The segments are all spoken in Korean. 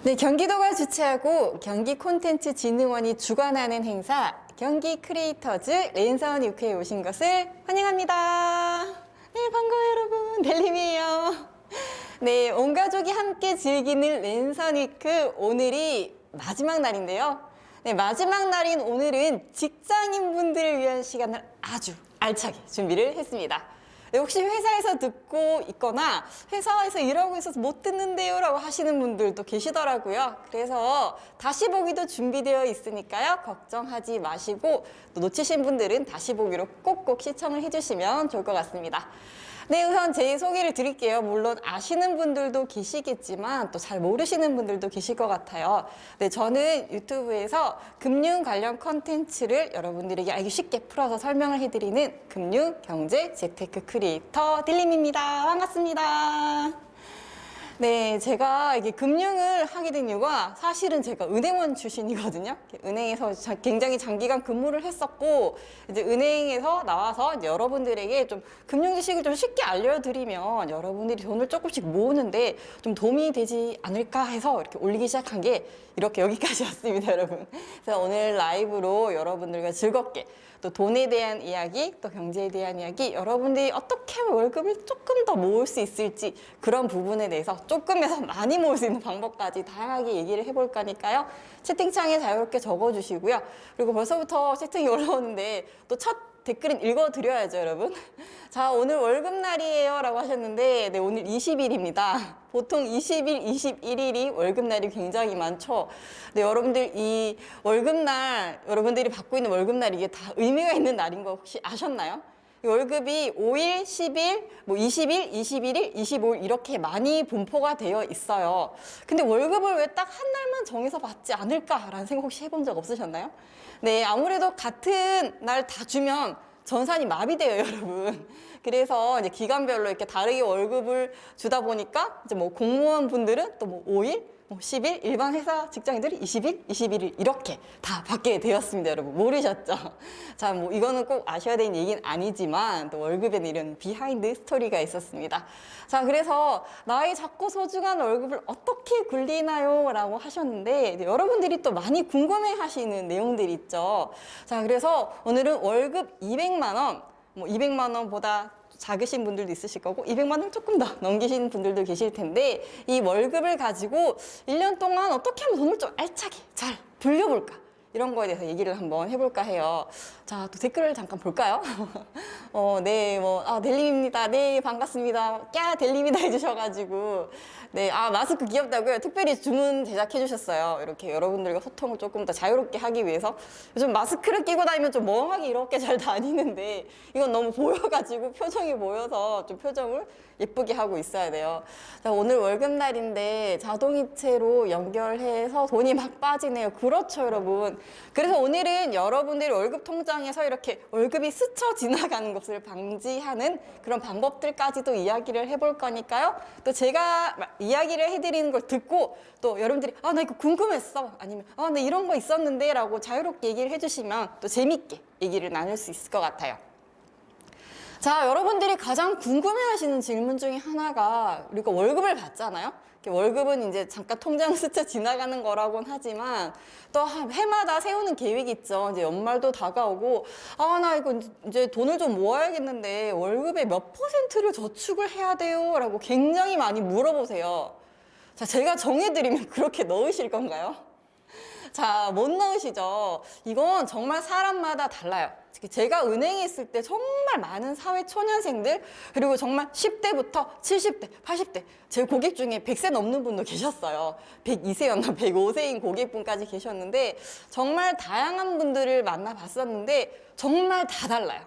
네, 경기도가 주최하고 경기콘텐츠진흥원이 주관하는 행사 경기 크리에이터즈 랜선 위크에 오신 것을 환영합니다. 네, 반가워요 여러분. 델림이에요. 네, 온 가족이 함께 즐기는 랜선 위크 오늘이 마지막 날인데요. 네, 마지막 날인 오늘은 직장인분들을 위한 시간을 아주 알차게 준비를 했습니다. 네, 혹시 회사에서 듣고 있거나 회사에서 일하고 있어서 못 듣는데요 라고 하시는 분들도 계시더라고요. 그래서 다시 보기도 준비되어 있으니까요. 걱정하지 마시고 또 놓치신 분들은 다시 보기로 꼭꼭 시청을 해주시면 좋을 것 같습니다. 네, 우선 제 소개를 드릴게요. 물론 아시는 분들도 계시겠지만 또 잘 모르시는 분들도 계실 것 같아요. 네, 저는 유튜브에서 금융 관련 컨텐츠를 여러분들에게 알기 쉽게 풀어서 설명을 해드리는 금융, 경제, 재테크 크리에이터 딜림입니다. 반갑습니다. 네, 제가 이게 금융을 하게 된 이유가 사실은 제가 은행원 출신이거든요. 은행에서 굉장히 장기간 근무를 했었고, 이제 은행에서 나와서 이제 여러분들에게 좀 금융 지식을 좀 쉽게 알려드리면 여러분들이 돈을 조금씩 모으는데 좀 도움이 되지 않을까 해서 이렇게 올리기 시작한 게 이렇게 여기까지 왔습니다, 여러분. 그래서 오늘 라이브로 여러분들과 즐겁게 또 돈에 대한 이야기, 또 경제에 대한 이야기, 여러분들이 어떻게 하면 월급을 조금 더 모을 수 있을지 그런 부분에 대해서 조금에서 많이 모을 수 있는 방법까지 다양하게 얘기를 해볼 거니까요. 채팅창에 자유롭게 적어주시고요. 그리고 벌써부터 채팅이 올라오는데 또 첫 댓글은 읽어드려야죠, 여러분. 자, 오늘 월급날이에요 라고 하셨는데 네, 오늘 20일입니다. 보통 20일, 21일이 월급날이 굉장히 많죠. 네, 여러분들 이 월급날, 여러분들이 받고 있는 월급날 이게 다 의미가 있는 날인 거 혹시 아셨나요? 이 월급이 5일, 10일, 뭐 20일, 21일, 25일 이렇게 많이 분포가 되어 있어요. 근데 월급을 왜 딱 한 날만 정해서 받지 않을까라는 생각 혹시 해본 적 없으셨나요? 네, 아무래도 같은 날 다 주면 전산이 마비돼요, 여러분. 그래서 이제 기간별로 이렇게 다르게 월급을 주다 보니까 이제 뭐 공무원 분들은 또 뭐 5일, 뭐 10일, 일반 회사 직장인들이 20일, 21일 이렇게 다 받게 되었습니다, 여러분. 모르셨죠? 자, 뭐 이거는 꼭 아셔야 되는 얘기는 아니지만 또 월급에는 이런 비하인드 스토리가 있었습니다. 자, 그래서 나의 작고 소중한 월급을 어떻게 굴리나요? 라고 하셨는데 여러분들이 또 많이 궁금해 하시는 내용들이 있죠. 자, 그래서 오늘은 월급 200만 원, 뭐 200만 원보다 작으신 분들도 있으실 거고 200만 원을 조금 더 넘기신 분들도 계실 텐데 이 월급을 가지고 1년 동안 어떻게 하면 돈을 좀 알차게 잘 불려볼까? 이런 거에 대해서 얘기를 한번 해볼까 해요. 자, 또 댓글을 잠깐 볼까요? 네, 델림입니다. 네, 반갑습니다. 델림이다 해주셔가지고. 네, 마스크 귀엽다고요? 특별히 주문 제작해주셨어요. 이렇게 여러분들과 소통을 조금 더 자유롭게 하기 위해서. 요즘 마스크를 끼고 다니면 좀 멍하게 이렇게 잘 다니는데, 이건 너무 보여가지고 표정이 보여서 좀 표정을 예쁘게 하고 있어야 돼요. 자, 오늘 월급날인데 자동이체로 연결해서 돈이 막 빠지네요. 그렇죠, 여러분. 그래서 오늘은 여러분들이 월급 통장에서 이렇게 월급이 스쳐 지나가는 것을 방지하는 그런 방법들까지도 이야기를 해볼 거니까요. 또 제가 이야기를 해드리는 걸 듣고 또 여러분들이 나 이거 궁금했어. 아니면 나 이런 거 있었는데 라고 자유롭게 얘기를 해주시면 또 재밌게 얘기를 나눌 수 있을 것 같아요. 자, 여러분들이 가장 궁금해하시는 질문 중에 하나가 우리가 월급을 받잖아요. 월급은 이제 잠깐 통장 스쳐 지나가는 거라고는 하지만 또 해마다 세우는 계획이 있죠. 이제 연말도 다가오고 나 이거 이제 돈을 좀 모아야겠는데 월급의 몇 %를 저축을 해야 돼요? 라고 굉장히 많이 물어보세요. 자, 제가 정해드리면 그렇게 넣으실 건가요? 자, 못 넣으시죠? 이건 정말 사람마다 달라요. 제가 은행에 있을 때 정말 많은 사회 초년생들, 그리고 정말 10대부터 70대, 80대, 제 고객 중에 100세 넘는 분도 계셨어요. 102세였나 105세인 고객분까지 계셨는데 정말 다양한 분들을 만나봤었는데 정말 다 달라요.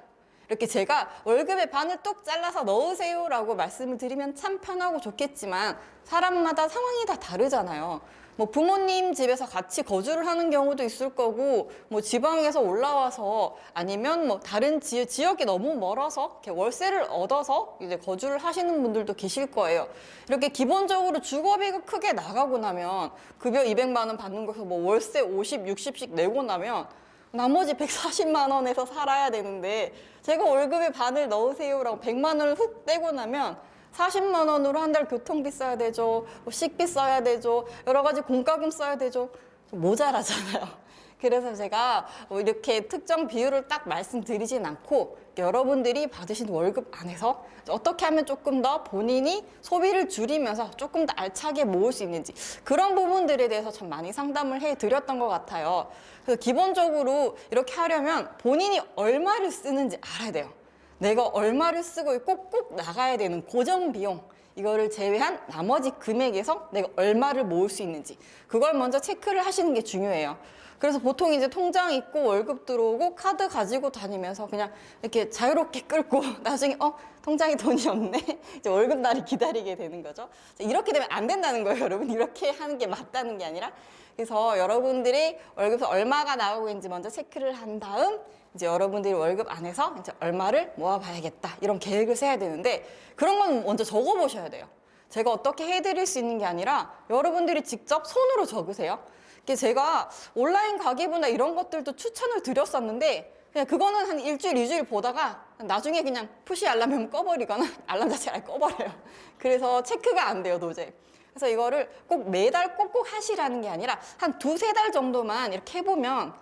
이렇게 제가 월급의 반을 뚝 잘라서 넣으세요 라고 말씀을 드리면 참 편하고 좋겠지만 사람마다 상황이 다 다르잖아요. 뭐 부모님 집에서 같이 거주를 하는 경우도 있을 거고 뭐 지방에서 올라와서 아니면 뭐 다른 지역이 너무 멀어서 이렇게 월세를 얻어서 이제 거주를 하시는 분들도 계실 거예요. 이렇게 기본적으로 주거비가 크게 나가고 나면 급여 200만 원 받는 거에서 뭐 월세 50, 60씩 내고 나면 나머지 140만 원에서 살아야 되는데 제가 월급의 반을 넣으세요라고 100만 원을 훅 떼고 나면 40만 원으로 한 달 교통비 써야 되죠. 뭐 식비 써야 되죠. 여러 가지 공과금 써야 되죠. 좀 모자라잖아요. 그래서 제가 이렇게 특정 비율을 딱 말씀드리진 않고 여러분들이 받으신 월급 안에서 어떻게 하면 조금 더 본인이 소비를 줄이면서 조금 더 알차게 모을 수 있는지 그런 부분들에 대해서 참 많이 상담을 해드렸던 것 같아요. 그래서 기본적으로 이렇게 하려면 본인이 얼마를 쓰는지 알아야 돼요. 내가 얼마를 쓰고 있고 꼭 나가야 되는 고정 비용 이거를 제외한 나머지 금액에서 내가 얼마를 모을 수 있는지 그걸 먼저 체크를 하시는 게 중요해요. 그래서 보통 이제 통장 있고 월급 들어오고 카드 가지고 다니면서 그냥 이렇게 자유롭게 끌고 나중에 통장에 돈이 없네 이제 월급날이 기다리게 되는 거죠. 이렇게 되면 안 된다는 거예요, 여러분. 이렇게 하는 게 맞다는 게 아니라. 그래서 여러분들이 월급에서 얼마가 나오고 있는지 먼저 체크를 한 다음 이제 여러분들이 월급 안에서 이제 얼마를 모아봐야겠다 이런 계획을 세야 되는데 그런 건 먼저 적어보셔야 돼요. 제가 어떻게 해드릴 수 있는 게 아니라 여러분들이 직접 손으로 적으세요. 제가 온라인 가계부나 이런 것들도 추천을 드렸었는데 그냥 그거는 한 일주일, 이주일 보다가 나중에 그냥 푸시 알람이면 꺼버리거나 알람 자체를 아예 꺼버려요. 그래서 체크가 안 돼요, 도저히. 그래서 이거를 꼭 매달 꼭꼭 하시라는 게 아니라 한 두세 달 정도만 이렇게 해보면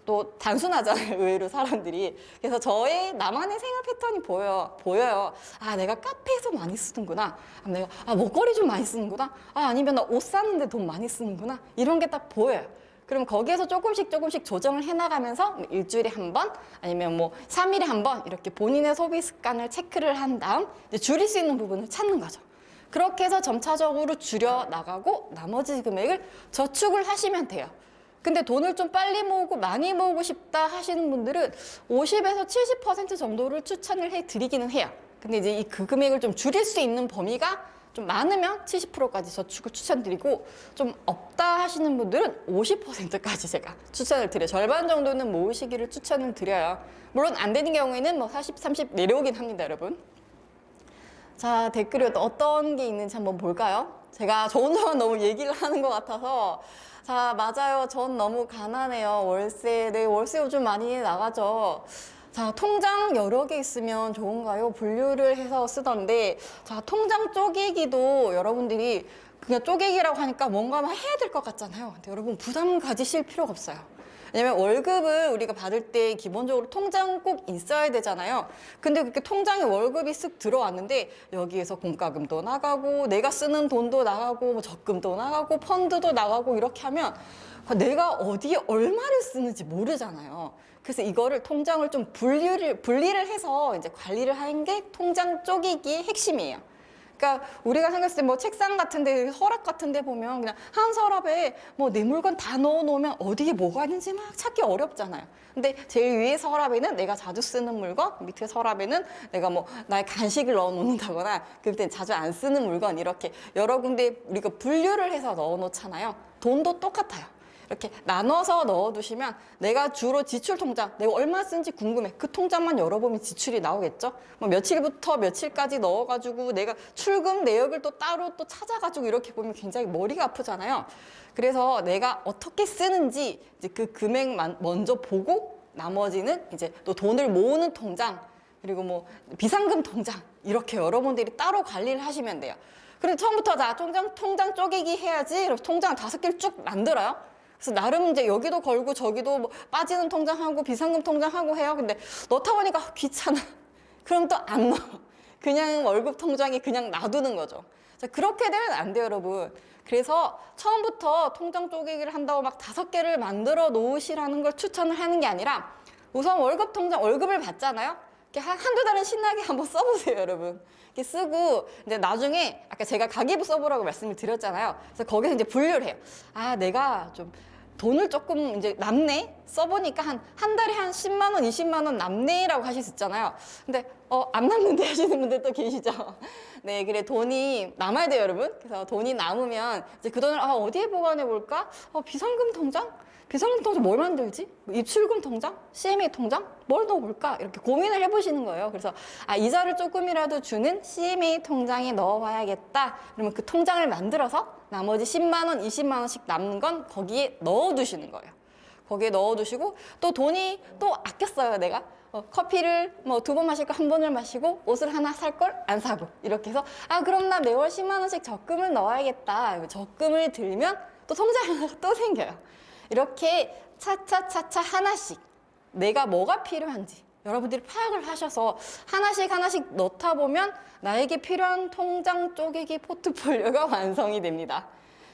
또 단순하잖아요, 의외로 사람들이. 그래서 나만의 생활 패턴이 보여요. 아, 내가 카페에서 많이 쓰는구나. 내가 먹거리 좀 많이 쓰는구나. 아니면 나 옷 사는데 돈 많이 쓰는구나. 이런 게 딱 보여요. 그럼 거기에서 조금씩 조정을 해나가면서 일주일에 한 번, 아니면 뭐 3일에 한 번 이렇게 본인의 소비 습관을 체크를 한 다음 이제 줄일 수 있는 부분을 찾는 거죠. 그렇게 해서 점차적으로 줄여 나가고 나머지 금액을 저축을 하시면 돼요. 근데 돈을 좀 빨리 모으고 많이 모으고 싶다 하시는 분들은 50에서 70% 정도를 추천을 해드리기는 해요. 근데 이제 그 금액을 좀 줄일 수 있는 범위가 좀 많으면 70%까지 저축을 추천드리고 좀 없다 하시는 분들은 50%까지 제가 추천을 드려요. 절반 정도는 모으시기를 추천을 드려요. 물론 안 되는 경우에는 뭐 40, 30 내려오긴 합니다, 여러분. 자, 댓글이 어떤 게 있는지 한번 볼까요? 제가 저 혼자만 너무 얘기를 하는 것 같아서 자, 맞아요. 전 너무 가난해요. 월세 요즘 많이 나가죠. 자, 통장 여러 개 있으면 좋은가요? 분류를 해서 쓰던데 자, 통장 쪼개기도 여러분들이 그냥 쪼개기라고 하니까 뭔가 막 해야 될 것 같잖아요. 근데 여러분 부담 가지실 필요가 없어요. 왜냐면 월급을 우리가 받을 때 기본적으로 통장 꼭 있어야 되잖아요. 근데 그렇게 통장에 월급이 쓱 들어왔는데 여기에서 공과금도 나가고 내가 쓰는 돈도 나가고 뭐 적금도 나가고 펀드도 나가고 이렇게 하면 내가 어디에 얼마를 쓰는지 모르잖아요. 그래서 이거를 통장을 좀 분리를 해서 이제 관리를 하는 게 통장 쪼개기의 핵심이에요. 그러니까 우리가 생각했을 때 뭐 책상 같은 데, 서랍 같은 데 보면 그냥 한 서랍에 뭐 내 물건 다 넣어 놓으면 어디에 뭐가 있는지 막 찾기 어렵잖아요. 근데 제일 위에 서랍에는 내가 자주 쓰는 물건, 밑에 서랍에는 내가 뭐 나의 간식을 넣어 놓는다거나 그때 자주 안 쓰는 물건 이렇게 여러 군데 우리가 분류를 해서 넣어 놓잖아요. 돈도 똑같아요. 이렇게 나눠서 넣어두시면 내가 주로 지출 통장, 내가 얼마 쓴지 궁금해. 그 통장만 열어보면 지출이 나오겠죠? 뭐 며칠부터 며칠까지 넣어가지고 내가 출금 내역을 또 따로 또 찾아가지고 이렇게 보면 굉장히 머리가 아프잖아요. 그래서 내가 어떻게 쓰는지 이제 그 금액만 먼저 보고 나머지는 이제 또 돈을 모으는 통장, 그리고 뭐 비상금 통장 이렇게 여러분들이 따로 관리를 하시면 돼요. 그런데 처음부터 다 통장 쪼개기 해야지. 그래서 통장 5개를 쭉 만들어요. 그래서 나름 이제 여기도 걸고 저기도 뭐 빠지는 통장하고 비상금 통장하고 해요. 근데 넣다 보니까 귀찮아. 그럼 또 안 넣어. 그냥 월급 통장에 그냥 놔두는 거죠. 자, 그렇게 되면 안 돼요, 여러분. 그래서 처음부터 통장 쪼개기를 한다고 막 5개를 만들어 놓으시라는 걸 추천을 하는 게 아니라 우선 월급 통장, 월급을 받잖아요. 이렇게 한두 달은 신나게 한번 써보세요, 여러분. 이렇게 쓰고 이제 나중에 아까 제가 가계부 써보라고 말씀을 드렸잖아요. 그래서 거기서 이제 분류를 해요. 아, 내가 좀 돈을 조금 이제 남네? 써보니까 한 달에 한 10만 원, 20만 원 남네라고 하실 수 있잖아요. 근데 안 남는데 하시는 분들 또 계시죠. 네, 그래 돈이 남아야 돼요, 여러분. 그래서 돈이 남으면 이제 그 돈을 어디에 보관해 볼까? 비상금 통장? 비상금 통장 뭘 만들지? 입출금 통장? CMA 통장? 뭘 넣어볼까? 이렇게 고민을 해보시는 거예요. 그래서 이자를 조금이라도 주는 CMA 통장에 넣어봐야겠다. 그러면 그 통장을 만들어서 나머지 10만 원, 20만 원씩 남는 건 거기에 넣어두시는 거예요. 거기에 넣어두시고 또 돈이 또 아꼈어요, 내가. 커피를 뭐 2번 마실 거 1번을 마시고 옷을 하나 살 걸 안 사고 이렇게 해서 그럼 나 매월 10만 원씩 적금을 넣어야겠다. 적금을 들면 또 통장이 하나가 또 생겨요. 이렇게 차차차차 하나씩 내가 뭐가 필요한지 여러분들이 파악을 하셔서 하나씩 하나씩 넣다 보면 나에게 필요한 통장 쪼개기 포트폴리오가 완성이 됩니다.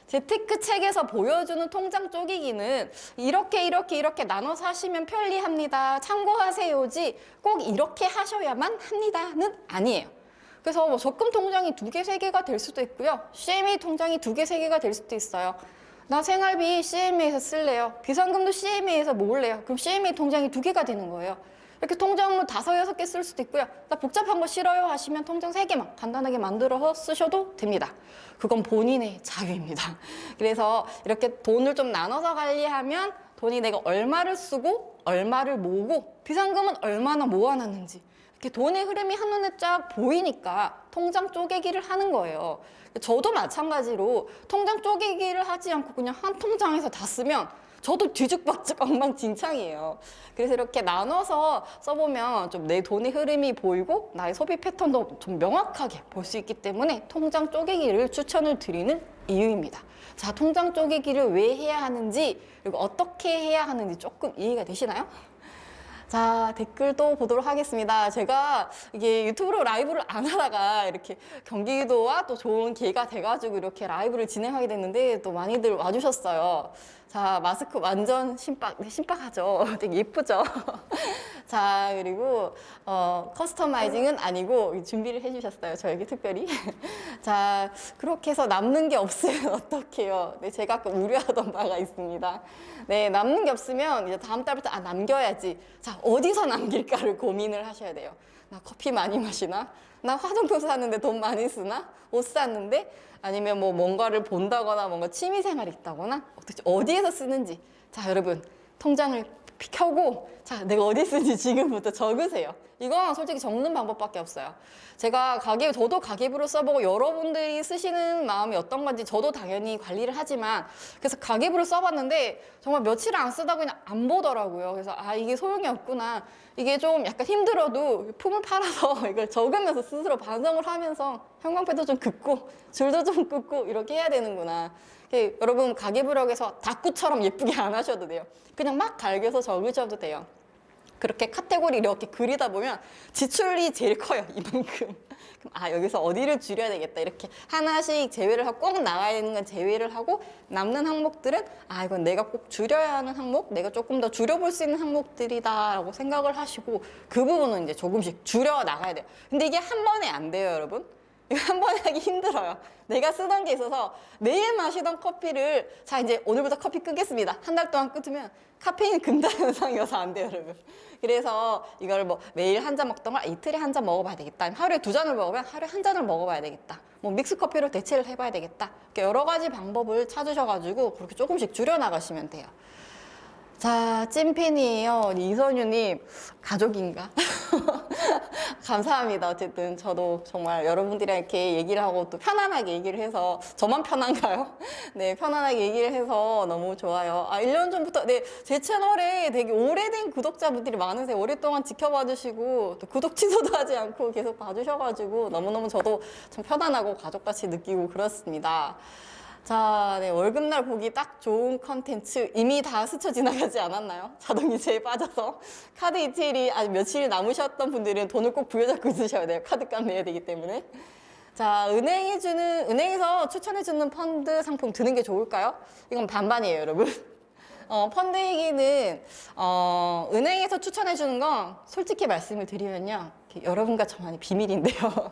재테크 책에서 보여주는 통장 쪼개기는 이렇게 나눠서 하시면 편리합니다. 참고하세요지 꼭 이렇게 하셔야만 합니다는 아니에요. 그래서 뭐 적금 통장이 2개, 3개가 될 수도 있고요. CMA 통장이 2개, 3개가 될 수도 있어요. 나 생활비 CMA에서 쓸래요. 비상금도 CMA에서 모을래요. 그럼 CMA 통장이 2개가 되는 거예요. 이렇게 통장을 5, 6개 쓸 수도 있고요. 나 복잡한 거 싫어요 하시면 통장 3개만 간단하게 만들어서 쓰셔도 됩니다. 그건 본인의 자유입니다. 그래서 이렇게 돈을 좀 나눠서 관리하면 돈이 내가 얼마를 쓰고 얼마를 모으고 비상금은 얼마나 모아놨는지 이렇게 돈의 흐름이 한눈에 쫙 보이니까 통장 쪼개기를 하는 거예요. 저도 마찬가지로 통장 쪼개기를 하지 않고 그냥 한 통장에서 다 쓰면 저도 뒤죽박죽 엉망진창이에요. 그래서 이렇게 나눠서 써보면 좀 내 돈의 흐름이 보이고 나의 소비 패턴도 좀 명확하게 볼 수 있기 때문에 통장 쪼개기를 추천을 드리는 이유입니다. 자, 통장 쪼개기를 왜 해야 하는지 그리고 어떻게 해야 하는지 조금 이해가 되시나요? 자, 댓글도 보도록 하겠습니다. 제가 이게 유튜브로 라이브를 안 하다가 이렇게 경기도와 또 좋은 기회가 돼가지고 이렇게 라이브를 진행하게 됐는데 또 많이들 와주셨어요. 자, 마스크 완전 신박하죠? 되게 예쁘죠? 자, 그리고 커스터마이징은 아니고 준비를 해주셨어요. 저에게 특별히. 자, 그렇게 해서 남는 게 없으면 어떡해요? 네, 제가 아까 우려하던 바가 있습니다. 네, 남는 게 없으면 이제 다음 달부터 남겨야지. 자, 어디서 남길까를 고민을 하셔야 돼요. 나 커피 많이 마시나? 나 화장품 샀는데 돈 많이 쓰나? 옷 샀는데? 아니면 뭐 뭔가를 본다거나 뭔가 취미생활이 있다거나 어디에서 쓰는지. 자, 여러분 통장을 켜고 자, 내가 어디 쓰는지 지금부터 적으세요. 이건 솔직히 적는 방법밖에 없어요. 제가 저도 가계부를 써보고 여러분들이 쓰시는 마음이 어떤 건지 저도 당연히 관리를 하지만 그래서 가계부를 써봤는데 정말 며칠 안 쓰다 그냥 안 보더라고요. 그래서 이게 소용이 없구나. 이게 좀 약간 힘들어도 품을 팔아서 이걸 적으면서 스스로 반성을 하면서 형광펜도 좀 긋고 줄도 좀 긋고 이렇게 해야 되는구나. 여러분 가계부력에서 다꾸처럼 예쁘게 안 하셔도 돼요. 그냥 막 갈겨서 적으셔도 돼요. 그렇게 카테고리 이렇게 그리다 보면 지출이 제일 커요. 이만큼. 그럼 여기서 어디를 줄여야 되겠다. 이렇게 하나씩 제외를 하고 꼭 나가야 되는 건 제외를 하고 남는 항목들은 이건 내가 꼭 줄여야 하는 항목, 내가 조금 더 줄여볼 수 있는 항목들이다 라고 생각을 하시고 그 부분은 이제 조금씩 줄여 나가야 돼요. 근데 이게 한 번에 안 돼요, 여러분. 이거 한 번에 하기 힘들어요. 내가 쓰던 게 있어서 매일 마시던 커피를 자 이제 오늘부터 커피 끊겠습니다. 한 달 동안 끊으면 카페인 금단 현상이어서 안 돼요, 여러분. 그래서 이걸 뭐 매일 한 잔 먹던 걸 이틀에 한 잔 먹어봐야 되겠다. 하루에 2잔을 먹으면 하루에 한 잔을 먹어봐야 되겠다. 뭐 믹스 커피로 대체를 해봐야 되겠다. 이렇게 여러 가지 방법을 찾으셔가지고 그렇게 조금씩 줄여나가시면 돼요. 자, 찐팬이에요. 이선유님, 가족인가? 감사합니다. 어쨌든 저도 정말 여러분들이랑 이렇게 얘기를 하고 또 편안하게 얘기를 해서 저만 편한가요? 네, 편안하게 얘기를 해서 너무 좋아요. 1년 전부터 제 채널에 되게 오래된 구독자분들이 많으세요. 오랫동안 지켜봐 주시고 또 구독 취소도 하지 않고 계속 봐주셔가지고 너무너무 저도 좀 편안하고 가족같이 느끼고 그렇습니다. 자, 월급날 보기 딱 좋은 컨텐츠 이미 다 스쳐 지나가지 않았나요? 자동이체에 빠져서 카드 이체일이 아직 며칠 남으셨던 분들은 돈을 꼭 부여잡고 있으셔야 돼요. 카드값 내야 되기 때문에. 자, 은행에서 추천해주는 펀드 상품 드는 게 좋을까요? 이건 반반이에요, 여러분. 펀드 얘기는 은행에서 추천해주는 건 솔직히 말씀을 드리면요. 여러분과 저만의 비밀인데요.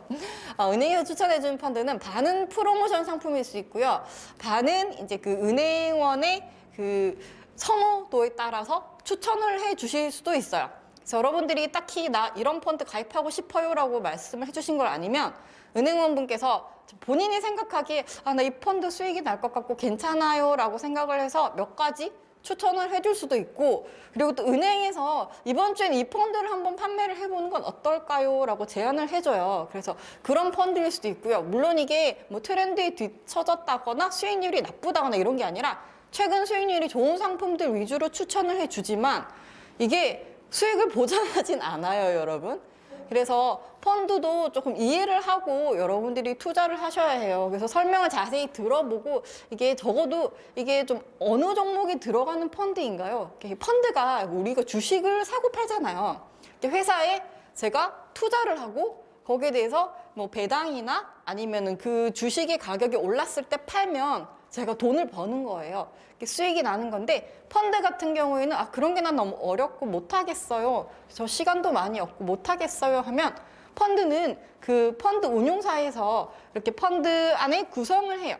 은행에서 추천해주는 펀드는 반은 프로모션 상품일 수 있고요. 반은 이제 그 은행원의 그 선호도에 따라서 추천을 해 주실 수도 있어요. 그래서 여러분들이 딱히 나 이런 펀드 가입하고 싶어요 라고 말씀을 해주신 걸 아니면 은행원분께서 본인이 생각하기에 나 이 펀드 수익이 날 것 같고 괜찮아요 라고 생각을 해서 몇 가지 추천을 해줄 수도 있고 그리고 또 은행에서 이번 주엔 이 펀드를 한번 판매를 해보는 건 어떨까요? 라고 제안을 해줘요. 그래서 그런 펀드일 수도 있고요. 물론 이게 뭐 트렌드에 뒤처졌다거나 수익률이 나쁘다거나 이런 게 아니라 최근 수익률이 좋은 상품들 위주로 추천을 해주지만 이게 수익을 보장하진 않아요, 여러분. 그래서 펀드도 조금 이해를 하고 여러분들이 투자를 하셔야 해요. 그래서 설명을 자세히 들어보고 이게 적어도 이게 좀 어느 종목이 들어가는 펀드인가요? 펀드가 우리가 주식을 사고 팔잖아요. 회사에 제가 투자를 하고 거기에 대해서 뭐 배당이나 아니면은 그 주식의 가격이 올랐을 때 팔면 제가 돈을 버는 거예요. 수익이 나는 건데 펀드 같은 경우에는 그런 게 난 너무 어렵고 못하겠어요. 저 시간도 많이 없고 못하겠어요 하면 펀드는 그 펀드 운용사에서 이렇게 펀드 안에 구성을 해요.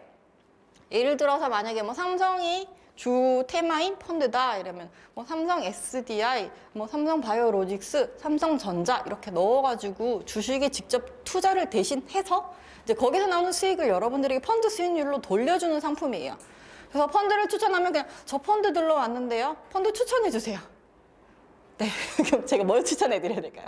예를 들어서 만약에 뭐 삼성이 주 테마인 펀드다 이러면 뭐 삼성 SDI, 뭐 삼성 바이오로직스, 삼성전자 이렇게 넣어가지고 주식에 직접 투자를 대신 해서 이제 거기서 나오는 수익을 여러분들에게 펀드 수익률로 돌려주는 상품이에요. 그래서 펀드를 추천하면 그냥 저 펀드 들러왔는데요. 펀드 추천해 주세요. 네, 그럼 제가 뭘 추천해 드려야 될까요?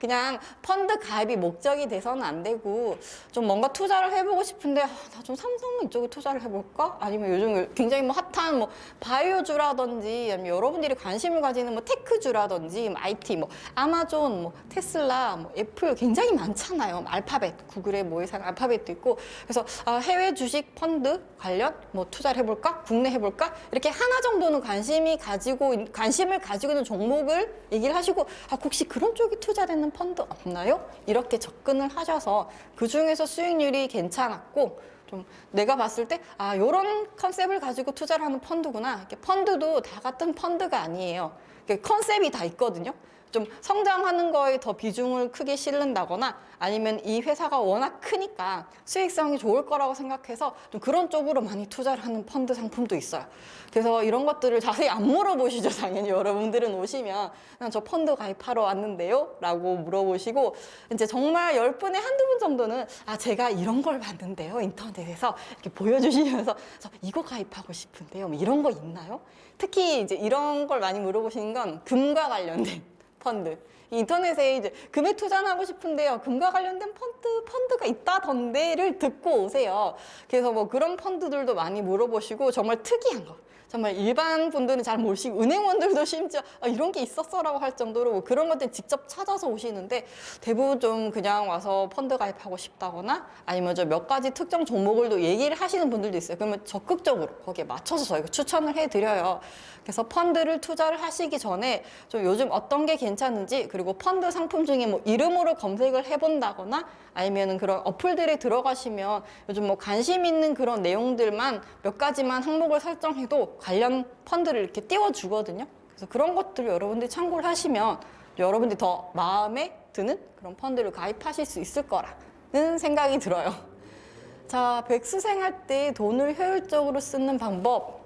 그냥 펀드 가입이 목적이 돼서는 안 되고 좀 뭔가 투자를 해보고 싶은데 나 좀 삼성 이쪽에 투자를 해볼까? 아니면 요즘 굉장히 뭐 핫한 뭐 바이오주라든지 아니면 여러분들이 관심을 가지는 뭐 테크주라든지 뭐 IT 뭐 아마존 뭐 테슬라 뭐 애플 굉장히 많잖아요. 알파벳 구글의 뭐 회사 알파벳도 있고 그래서 해외 주식 펀드 관련 뭐 투자를 해볼까? 국내 해볼까? 이렇게 하나 정도는 관심을 가지고 있는 종목을 얘기를 하시고 혹시 그런 쪽에 투자되는 펀드 없나요? 이렇게 접근을 하셔서 그 중에서 수익률이 괜찮았고 좀 내가 봤을 때 요런 컨셉을 가지고 투자를 하는 펀드구나. 이렇게 펀드도 다 같은 펀드가 아니에요. 컨셉이 다 있거든요. 좀 성장하는 거에 더 비중을 크게 실른다거나 아니면 이 회사가 워낙 크니까 수익성이 좋을 거라고 생각해서 좀 그런 쪽으로 많이 투자를 하는 펀드 상품도 있어요. 그래서 이런 것들을 자세히 안 물어보시죠. 당연히 여러분들은 오시면 그냥 저 펀드 가입하러 왔는데요 라고 물어보시고 이제 정말 10분에 한두 분 정도는 제가 이런 걸 봤는데요 인터넷에서 이렇게 보여주시면서 저 이거 가입하고 싶은데요 뭐 이런 거 있나요? 특히 이제 이런 걸 많이 물어보시는 건 금과 관련된 펀드. 인터넷에 이제 금에 투자를 하고 싶은데요. 금과 관련된 펀드가 있다던데를 듣고 오세요. 그래서 뭐 그런 펀드들도 많이 물어보시고 정말 특이한 거. 정말 일반 분들은 잘 모르시고 은행원들도 심지어 이런 게 있었어라고 할 정도로 뭐 그런 것들 직접 찾아서 오시는데 대부분 좀 그냥 와서 펀드 가입하고 싶다거나 아니면 저 몇 가지 특정 종목을 또 얘기를 하시는 분들도 있어요. 그러면 적극적으로 거기에 맞춰서 저희가 추천을 해드려요. 그래서 펀드를 투자를 하시기 전에 좀 요즘 어떤 게 괜찮은지 그리고 펀드 상품 중에 뭐 이름으로 검색을 해본다거나 아니면은 그런 어플들에 들어가시면 요즘 뭐 관심 있는 그런 내용들만 몇 가지만 항목을 설정해도 관련 펀드를 이렇게 띄워주거든요. 그래서 그런 것들을 여러분들이 참고를 하시면 여러분들이 더 마음에 드는 그런 펀드를 가입하실 수 있을 거라는 생각이 들어요. 자, 백수생할 때 돈을 효율적으로 쓰는 방법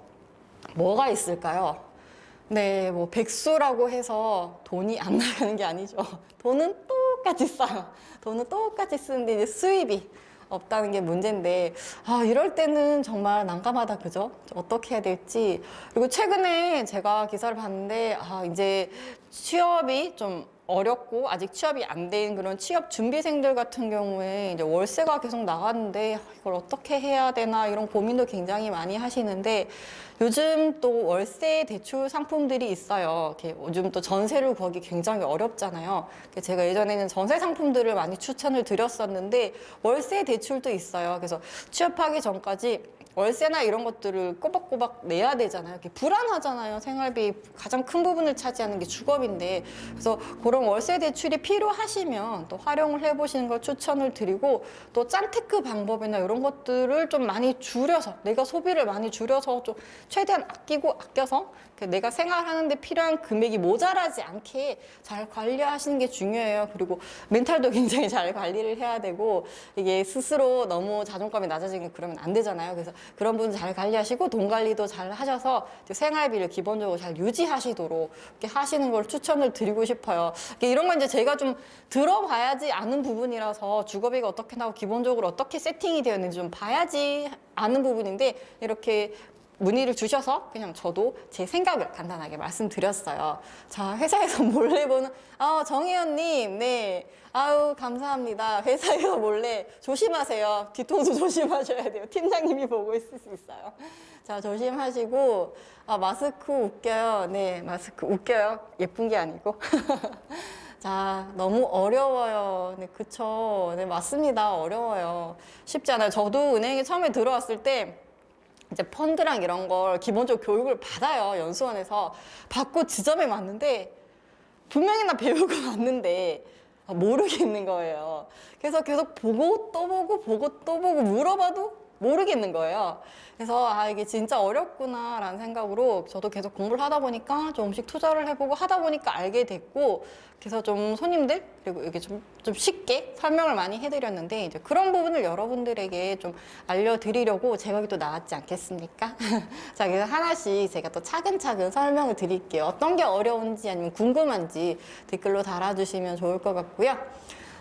뭐가 있을까요? 네, 뭐 백수라고 해서 돈이 안 나가는 게 아니죠. 돈은 똑같이 써요. 돈은 똑같이 쓰는데 이제 수입이 없다는 게 문제인데 이럴 때는 정말 난감하다 그죠? 어떻게 해야 될지. 그리고 최근에 제가 기사를 봤는데 이제 취업이 좀 어렵고 아직 취업이 안 된 그런 취업 준비생들 같은 경우에 이제 월세가 계속 나가는데 이걸 어떻게 해야 되나 이런 고민도 굉장히 많이 하시는데 요즘 또 월세 대출 상품들이 있어요. 요즘 또 전세를 구하기 굉장히 어렵잖아요. 제가 예전에는 전세 상품들을 많이 추천을 드렸었는데 월세 대출도 있어요. 그래서 취업하기 전까지 월세나 이런 것들을 꼬박꼬박 내야 되잖아요. 불안하잖아요. 생활비 가장 큰 부분을 차지하는 게 주거비인데 그래서 그런 월세 대출이 필요하시면 또 활용을 해보시는 걸 추천을 드리고 또 짠테크 방법이나 이런 것들을 좀 많이 줄여서 내가 소비를 많이 줄여서 좀 최대한 아껴서 내가 생활하는데 필요한 금액이 모자라지 않게 잘 관리하시는 게 중요해요. 그리고 멘탈도 굉장히 잘 관리를 해야 되고 이게 스스로 너무 자존감이 낮아지는 그러면 안 되잖아요. 그래서 그런 부분 잘 관리하시고 돈 관리도 잘 하셔서 생활비를 기본적으로 잘 유지하시도록 이렇게 하시는 걸 추천을 드리고 싶어요. 이런 건 이제 제가 좀 들어봐야지 아는 부분이라서 주거비가 어떻게 나오고 기본적으로 어떻게 세팅이 되어 있는지 좀 봐야지 아는 부분인데 이렇게 문의를 주셔서 그냥 저도 제 생각을 간단하게 말씀드렸어요. 자, 회사에서 몰래 보는, 정혜연님, 네. 아유, 감사합니다. 회사에서 몰래 조심하세요. 뒤통수 조심하셔야 돼요. 팀장님이 보고 있을 수 있어요. 자, 조심하시고, 마스크 웃겨요. 네, 마스크 웃겨요. 예쁜 게 아니고. 자, 너무 어려워요. 네, 그쵸. 네, 맞습니다. 어려워요. 쉽지 않아요. 저도 은행에 처음에 들어왔을 때, 이제 펀드랑 이런 걸 기본적으로 교육을 받아요. 연수원에서. 받고 지점에 왔는데, 분명히 나 배우고 왔는데, 모르겠는 거예요. 그래서 계속 보고 또 보고 보고 또 보고 물어봐도 모르겠는 거예요. 그래서 이게 진짜 어렵구나 라는 생각으로 저도 계속 공부를 하다 보니까 조금씩 투자를 해보고 하다 보니까 알게 됐고, 그래서 좀 손님들 그리고 이게 좀 쉽게 설명을 많이 해드렸는데, 이제 그런 부분을 여러분들에게 좀 알려드리려고 제목이 또 나왔지 않겠습니까? 자, 그래서 하나씩 제가 또 차근차근 설명을 드릴게요. 어떤 게 어려운지 아니면 궁금한지 댓글로 달아주시면 좋을 것 같고요.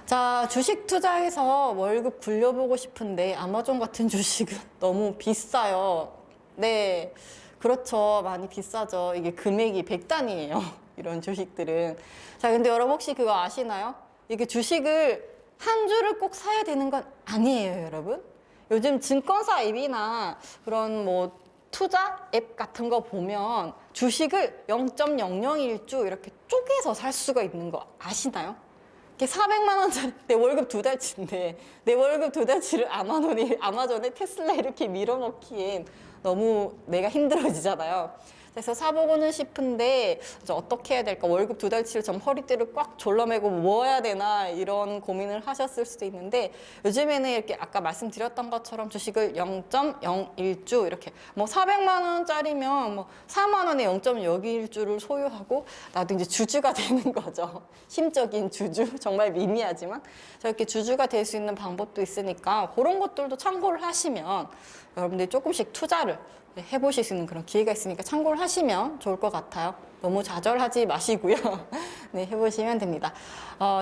자, 주식 투자해서 월급 굴려보고 싶은데 아마존 같은 주식은 너무 비싸요. 네, 그렇죠. 많이 비싸죠. 이게 금액이 100단위예요. 이런 주식들은. 자, 근데 여러분 혹시 그거 아시나요? 이게 주식을 한 주를 꼭 사야 되는 건 아니에요, 여러분. 요즘 증권사 앱이나 그런 뭐 투자 앱 같은 거 보면 주식을 0.001주 이렇게 쪼개서 살 수가 있는 거 아시나요? 400만 원짜리 내 월급 2달치인데 내 월급 2달치를 아마존에 테슬라 이렇게 밀어넣기엔 너무 내가 힘들어지잖아요. 그래서 사보고는 싶은데 어떻게 해야 될까? 월급 2달치를 좀 허리띠를 꽉 졸라매고 뭐 해야 되나 이런 고민을 하셨을 수도 있는데, 요즘에는 이렇게 아까 말씀드렸던 것처럼 주식을 0.01주 이렇게 뭐 400만 원짜리면 뭐 4만 원에 0.01주를 소유하고 나도 이제 주주가 되는 거죠. 심적인 주주, 정말 미미하지만 저렇게 주주가 될 수 있는 방법도 있으니까 그런 것들도 참고를 하시면 여러분들이 조금씩 투자를 해보실 수 있는 그런 기회가 있으니까 참고를 하시면 좋을 것 같아요. 너무 좌절하지 마시고요. 네, 해보시면 됩니다.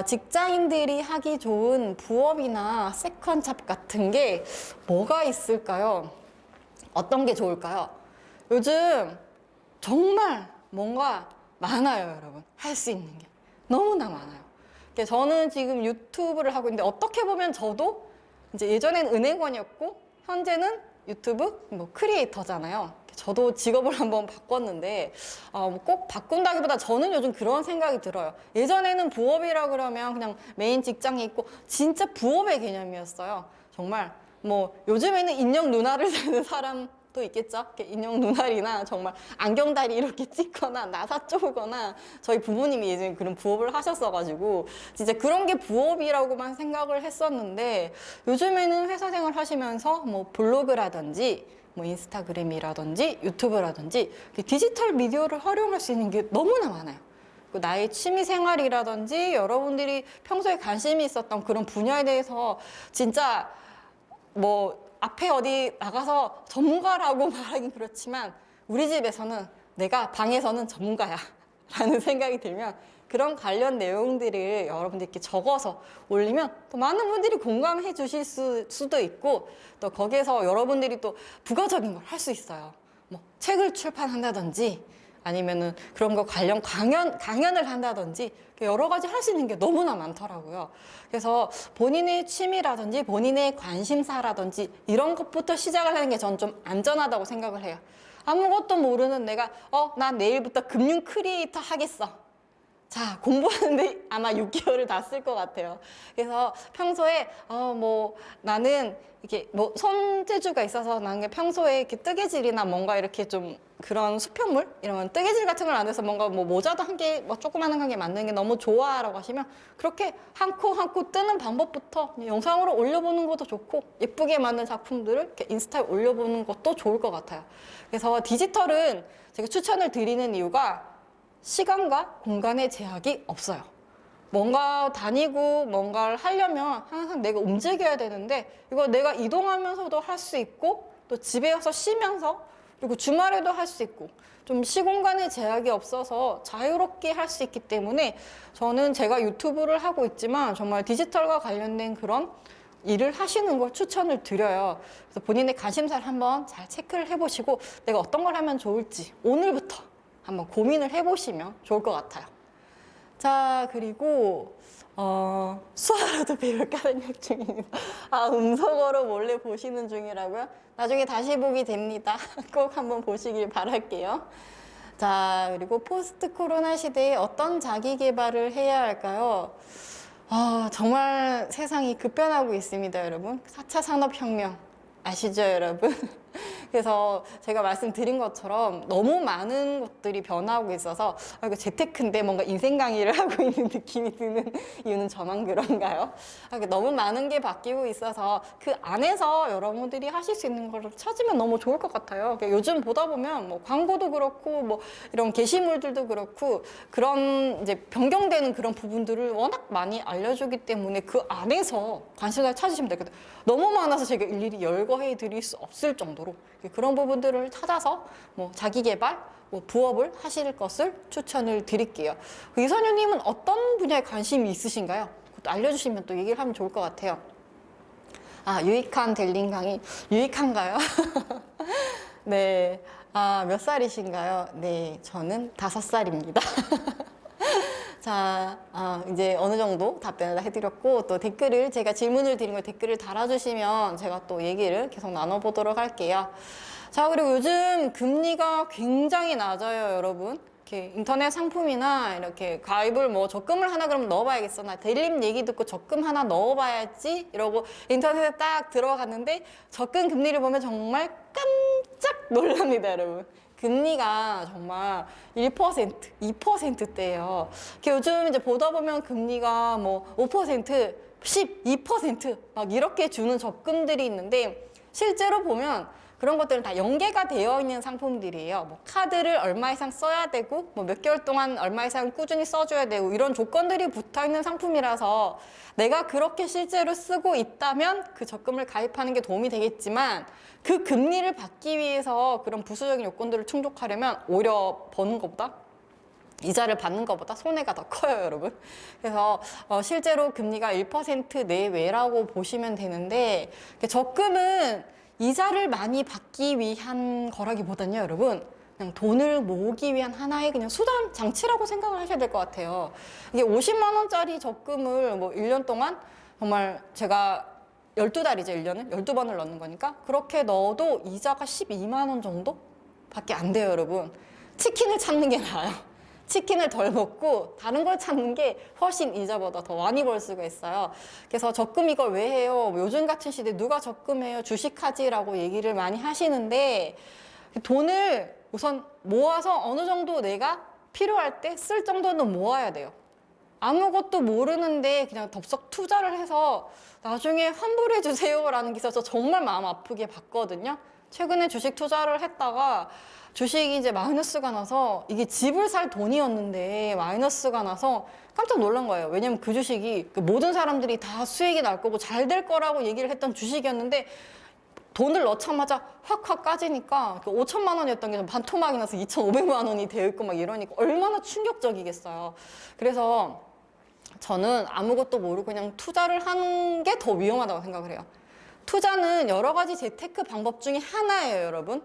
직장인들이 하기 좋은 부업이나 세컨잡 같은 게 뭐가 있을까요? 어떤 게 좋을까요? 요즘 정말 뭔가 많아요, 여러분. 할 수 있는 게 너무나 많아요. 저는 지금 유튜브를 하고 있는데 어떻게 보면 저도 이제 예전에는 은행원이었고 현재는 유튜브 뭐 크리에이터잖아요. 저도 직업을 한번 바꿨는데 꼭 바꾼다기보다 저는 요즘 그런 생각이 들어요. 예전에는 부업이라 그러면 그냥 메인 직장이 있고 진짜 부업의 개념이었어요. 정말 뭐 요즘에는 인형 눈알을 대는 사람도 있겠죠. 인형 눈알이나 정말 안경다리 이렇게 찍거나 나사 쪼거나 저희 부모님이 예전에 그런 부업을 하셨어가지고 진짜 그런 게 부업이라고만 생각을 했었는데, 요즘에는 회사 생활 하시면서 뭐 블로그라든지 뭐 인스타그램이라든지 유튜브라든지 디지털 미디어를 활용할 수 있는 게 너무나 많아요. 나의 취미 생활이라든지 여러분들이 평소에 관심이 있었던 그런 분야에 대해서 진짜 뭐 앞에 어디 나가서 전문가라고 말하긴 그렇지만 우리 집에서는 내가 방에서는 전문가야 라는 생각이 들면 그런 관련 내용들을 여러분들께 적어서 올리면 또 많은 분들이 공감해 주실 수도 있고, 또 거기에서 여러분들이 또 부가적인 걸 할 수 있어요. 뭐 책을 출판한다든지 아니면은 그런 거 관련 강연을 한다든지 여러 가지 할 수 있는 게 너무나 많더라고요. 그래서 본인의 취미라든지 본인의 관심사라든지 이런 것부터 시작을 하는 게 저는 좀 안전하다고 생각을 해요. 아무것도 모르는 내가 난 내일부터 금융 크리에이터 하겠어. 자, 공부하는데 아마 6개월을 다 쓸 것 같아요. 그래서 평소에 뭐 나는 이렇게 뭐 손재주가 있어서 나는 평소에 이렇게 뜨개질이나 뭔가 이렇게 좀 그런 수편물 이런 뜨개질 같은 걸 안 해서 뭔가 뭐 모자도 한 개 뭐 조그마한 한 개 만드는 게 너무 좋아라고 하시면 그렇게 한 코 한 코 뜨는 방법부터 영상으로 올려보는 것도 좋고, 예쁘게 만든 작품들을 이렇게 인스타에 올려보는 것도 좋을 것 같아요. 그래서 디지털은 제가 추천을 드리는 이유가 시간과 공간의 제약이 없어요. 뭔가 다니고 뭔가를 하려면 항상 내가 움직여야 되는데 이거 내가 이동하면서도 할 수 있고 또 집에 와서 쉬면서 그리고 주말에도 할 수 있고 좀 시공간의 제약이 없어서 자유롭게 할 수 있기 때문에 저는 제가 유튜브를 하고 있지만 정말 디지털과 관련된 그런 일을 하시는 걸 추천을 드려요. 그래서 본인의 관심사를 한번 잘 체크를 해보시고 내가 어떤 걸 하면 좋을지 오늘부터 한번 고민을 해보시면 좋을 것 같아요. 자, 그리고 수화로도 배울까 생각 중입니다. 음성어로 몰래 보시는 중이라고요? 나중에 다시 보기 됩니다. 꼭 한번 보시길 바랄게요. 자, 그리고 포스트 코로나 시대에 어떤 자기 개발을 해야 할까요? 정말 세상이 급변하고 있습니다, 여러분. 4차 산업혁명 아시죠, 여러분? 그래서 제가 말씀드린 것처럼 너무 많은 것들이 변하고 있어서 이거 재테크인데 뭔가 인생 강의를 하고 있는 느낌이 드는 이유는 저만 그런가요? 너무 많은 게 바뀌고 있어서 그 안에서 여러분들이 하실 수 있는 걸 찾으면 너무 좋을 것 같아요. 요즘 보다 보면 뭐 광고도 그렇고 뭐 이런 게시물들도 그렇고 그런 이제 변경되는 그런 부분들을 워낙 많이 알려주기 때문에 그 안에서 관심을 찾으시면 되거든요. 너무 많아서 제가 일일이 열거해 드릴 수 없을 정도로 그런 부분들을 찾아서 뭐 자기 개발, 뭐 부업을 하실 것을 추천을 드릴게요. 이선유님은 어떤 분야에 관심이 있으신가요? 그것도 알려주시면 또 얘기를 하면 좋을 것 같아요. 유익한 델링 강의 유익한가요? 네. 몇 살이신가요? 네, 저는 5살입니다. 자, 이제 어느 정도 답변을 해드렸고, 또 댓글을, 제가 질문을 드린 걸 댓글을 달아주시면 제가 또 얘기를 계속 나눠보도록 할게요. 자, 그리고 요즘 금리가 굉장히 낮아요, 여러분. 이렇게 인터넷 상품이나 이렇게 가입을 뭐 적금을 하나 그럼 넣어봐야겠어. 나 델림 얘기 듣고 적금 하나 넣어봐야지. 이러고 인터넷에 딱 들어갔는데 적금 금리를 보면 정말 깜짝 놀랍니다, 여러분. 금리가 정말 1%, 2%대예요. 요즘 이제 보다 보면 금리가 뭐 5%, 12%막 이렇게 주는 적금들이 있는데 실제로 보면 그런 것들은 다 연계가 되어 있는 상품들이에요. 뭐 카드를 얼마 이상 써야 되고 뭐 몇 개월 동안 얼마 이상 꾸준히 써줘야 되고 이런 조건들이 붙어 있는 상품이라서 내가 그렇게 실제로 쓰고 있다면 그 적금을 가입하는 게 도움이 되겠지만 그 금리를 받기 위해서 그런 부수적인 요건들을 충족하려면 오히려 버는 것보다 이자를 받는 것보다 손해가 더 커요, 여러분. 그래서 실제로 금리가 1% 내외라고 보시면 되는데 적금은 이자를 많이 받기 위한 거라기보다는요, 여러분. 그냥 돈을 모으기 위한 하나의 그냥 수단, 장치라고 생각을 하셔야 될 것 같아요. 이게 50만 원짜리 적금을 뭐 1년 동안 정말 제가 12달이죠, 1년은. 12번을 넣는 거니까. 그렇게 넣어도 이자가 12만 원 정도? 밖에 안 돼요, 여러분. 치킨을 찾는 게 나아요. 치킨을 덜 먹고 다른 걸 찾는 게 훨씬 이자보다 더 많이 벌 수가 있어요. 그래서 적금 이걸 왜 해요? 요즘 같은 시대에 누가 적금해요? 주식하지라고 얘기를 많이 하시는데 돈을 우선 모아서 어느 정도 내가 필요할 때 쓸 정도는 모아야 돼요. 아무것도 모르는데 그냥 덥석 투자를 해서 나중에 환불해 주세요라는 게 있어서 정말 마음 아프게 봤거든요. 최근에 주식 투자를 했다가 주식이 이제 마이너스가 나서 이게 집을 살 돈이었는데 마이너스가 나서 깜짝 놀란 거예요. 왜냐면 그 주식이 모든 사람들이 다 수익이 날 거고 잘 될 거라고 얘기를 했던 주식이었는데 돈을 넣자마자 확 까지니까 5천만 원이었던 게 반토막이 나서 2,500만 원이 되어 있고 막 이러니까 얼마나 충격적이겠어요. 그래서 저는 아무것도 모르고 그냥 투자를 하는 게 더 위험하다고 생각을 해요. 투자는 여러 가지 재테크 방법 중에 하나예요, 여러분.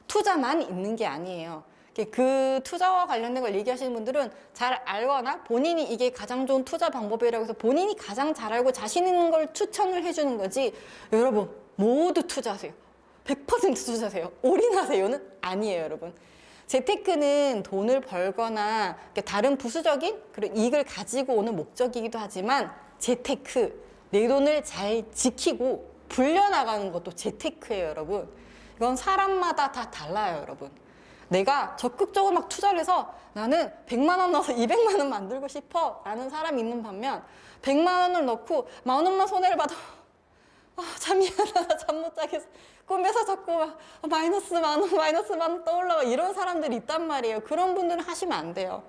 투자만 있는 게 아니에요. 그 투자와 관련된 걸 얘기하시는 분들은 잘 알거나 본인이 이게 가장 좋은 투자 방법이라고 해서 본인이 가장 잘 알고 자신 있는 걸 추천을 해주는 거지. 여러분 모두 투자하세요. 100% 투자하세요. 올인하세요는 아니에요, 여러분. 재테크는 돈을 벌거나 다른 부수적인 그런 이익을 가지고 오는 목적이기도 하지만 재테크, 내 돈을 잘 지키고 불려나가는 것도 재테크예요, 여러분. 이건 사람마다 다 달라요, 여러분. 내가 적극적으로 막 투자를 해서 나는 100만 원 넣어서 200만 원 만들고 싶어 라는 사람이 있는 반면 100만 원을 넣고 10,000 원만 손해를 받아 잠이 안 와, 잠 못 자겠어. 꿈에서 자꾸 막 마이너스 10,000원, 마이너스 10,000원 떠올라와 이런 사람들이 있단 말이에요. 그런 분들은 하시면 안 돼요.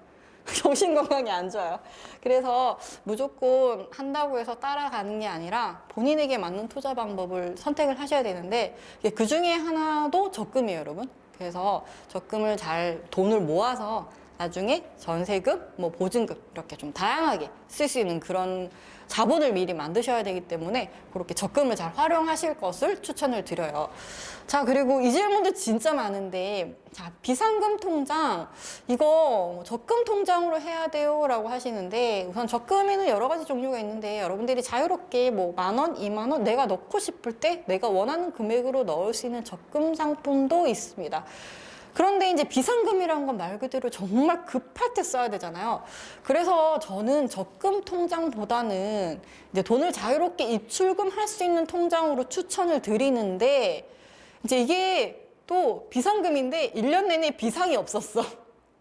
정신건강이 안 좋아요. 그래서 무조건 한다고 해서 따라가는 게 아니라 본인에게 맞는 투자 방법을 선택을 하셔야 되는데 그 중에 하나도 적금이에요, 여러분. 그래서 적금을 잘 돈을 모아서 나중에 전세금, 뭐 보증금 이렇게 좀 다양하게 쓸 수 있는 그런 자본을 미리 만드셔야 되기 때문에 그렇게 적금을 잘 활용하실 것을 추천을 드려요. 자, 그리고 이 질문도 진짜 많은데, 자, 비상금 통장, 이거 적금 통장으로 해야 돼요? 라고 하시는데, 우선 적금에는 여러 가지 종류가 있는데, 여러분들이 자유롭게 뭐 10,000원, 20,000원 내가 넣고 싶을 때 내가 원하는 금액으로 넣을 수 있는 적금 상품도 있습니다. 그런데 이제 비상금이라는 건 말 그대로 정말 급할 때 써야 되잖아요. 그래서 저는 적금 통장보다는 이제 돈을 자유롭게 입출금할 수 있는 통장으로 추천을 드리는데, 이제 이게 또 비상금인데 1년 내내 비상이 없었어.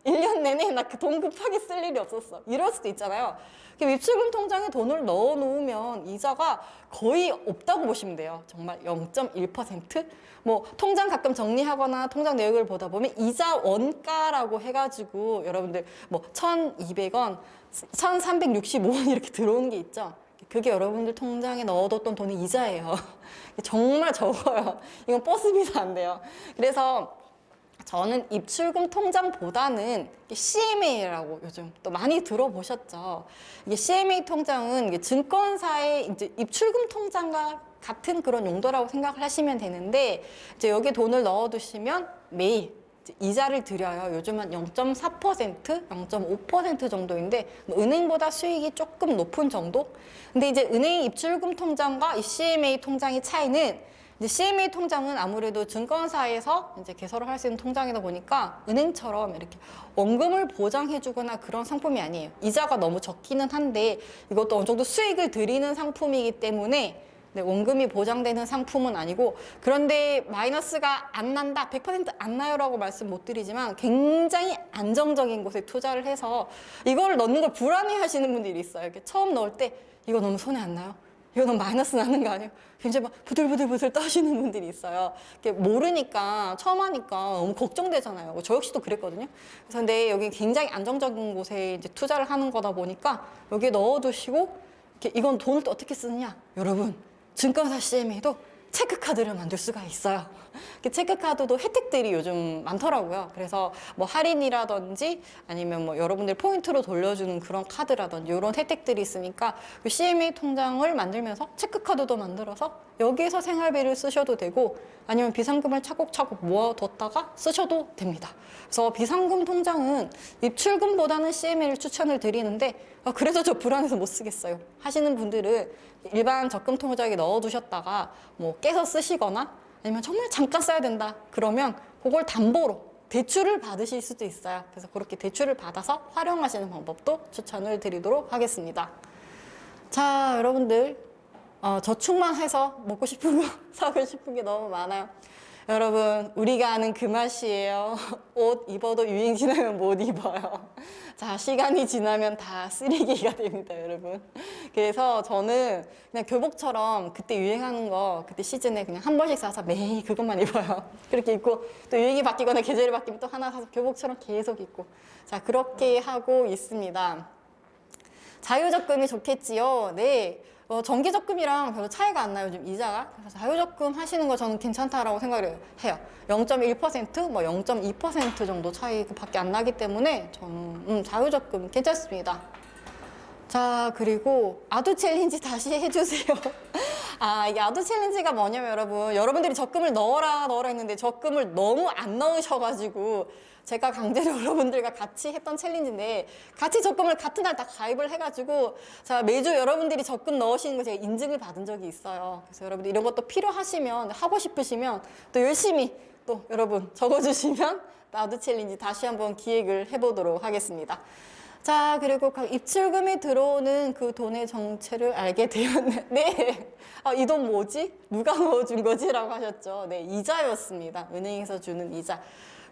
1년 내내 나 그 돈 급하게 쓸 일이 없었어. 이럴 수도 있잖아요. 입출금 통장에 돈을 넣어 놓으면 이자가 거의 없다고 보시면 돼요. 정말 0.1%? 뭐 통장 가끔 정리하거나 통장 내역을 보다 보면 이자 원가라고 해가지고 여러분들 뭐 1,200원, 1,365원 이렇게 들어오는 게 있죠. 그게 여러분들 통장에 넣어뒀던 돈의 이자예요. 정말 적어요. 이건 버스비도 안 돼요. 그래서 저는 입출금 통장보다는 CMA라고 요즘 또 많이 들어보셨죠. 이게 CMA 통장은 이게 증권사의 이제 입출금 통장과 같은 그런 용도라고 생각을 하시면 되는데, 이제 여기 돈을 넣어두시면 매일 이자를 드려요. 요즘은 0.4%, 0.5% 정도인데 은행보다 수익이 조금 높은 정도? 근데 이제 은행 입출금 통장과 이 CMA 통장의 차이는, 이제 CMA 통장은 아무래도 증권사에서 이제 개설을 할 수 있는 통장이다 보니까 은행처럼 이렇게 원금을 보장해주거나 그런 상품이 아니에요. 이자가 너무 적기는 한데 이것도 어느 정도 수익을 드리는 상품이기 때문에 네, 원금이 보장되는 상품은 아니고, 그런데 마이너스가 안 난다, 100%안 나요라고 말씀 못 드리지만 굉장히 안정적인 곳에 투자를 해서 이걸 넣는 걸 불안해 하시는 분들이 있어요. 이렇게 처음 넣을 때 이거 너무 손해 안 나요? 이거 너무 마이너스 나는 거 아니에요? 굉장히 막 부들부들 떠시는 분들이 있어요. 모르니까, 처음 하니까 너무 걱정되잖아요. 저 역시도 그랬거든요. 그래서 근데 여기 굉장히 안정적인 곳에 이제 투자를 하는 거다 보니까 여기에 넣어두시고, 이렇게 이건 돈을 또 어떻게 쓰느냐? 여러분, 증권사 CMA도 체크카드를 만들 수가 있어요. 체크카드도 혜택들이 요즘 많더라고요. 그래서 뭐 할인이라든지 아니면 뭐 여러분들 포인트로 돌려주는 그런 카드라든지 이런 혜택들이 있으니까 그 CMA 통장을 만들면서 체크카드도 만들어서 여기에서 생활비를 쓰셔도 되고, 아니면 비상금을 차곡차곡 모아뒀다가 쓰셔도 됩니다. 그래서 비상금 통장은 입출금보다는 CMA를 추천을 드리는데, 그래서 저 불안해서 못 쓰겠어요 하시는 분들은 일반 적금 통장에 넣어두셨다가 뭐 깨서 쓰시거나 아니면 정말 잠깐 써야 된다 그러면 그걸 담보로 대출을 받으실 수도 있어요. 그래서 그렇게 대출을 받아서 활용하시는 방법도 추천을 드리도록 하겠습니다. 자, 여러분들 저축만 해서 먹고 싶은 거 사고 싶은 게 너무 많아요. 여러분, 우리가 아는 그 맛이에요. 옷 입어도 유행 지나면 못 입어요. 자, 시간이 지나면 다 쓰레기가 됩니다, 여러분. 그래서 저는 그냥 교복처럼 그때 유행하는 거, 그때 시즌에 그냥 한 번씩 사서 매일 그것만 입어요. 그렇게 입고 또 유행이 바뀌거나 계절이 바뀌면 또 하나 사서 교복처럼 계속 입고. 자, 그렇게 하고 있습니다. 자유적금이 좋겠지요? 네. 정기적금이랑 별로 차이가 안 나요, 요즘 이자가. 그래서 자유적금 하시는 거 저는 괜찮다라고 생각을 해요. 0.1%, 뭐 0.2% 정도 차이밖에 안 나기 때문에 저는 자유적금 괜찮습니다. 자, 그리고 아두 챌린지 다시 해주세요. 이게 아두 챌린지가 뭐냐면 여러분들이 적금을 넣어라 했는데 적금을 너무 안 넣으셔가지고 제가 강제로 여러분들과 같이 했던 챌린지인데, 같이 적금을 같은 날 다 가입을 해가지고 자, 매주 여러분들이 적금 넣으시는 거 제가 인증을 받은 적이 있어요. 그래서 여러분들 이런 것도 필요하시면, 하고 싶으시면 또 열심히 또 여러분 적어주시면 아두 챌린지 다시 한번 기획을 해보도록 하겠습니다. 자, 그리고 입출금이 들어오는 그 돈의 정체를 알게 되었네. 네. 이 돈 뭐지? 누가 넣어준 거지? 라고 하셨죠. 네, 이자였습니다. 은행에서 주는 이자.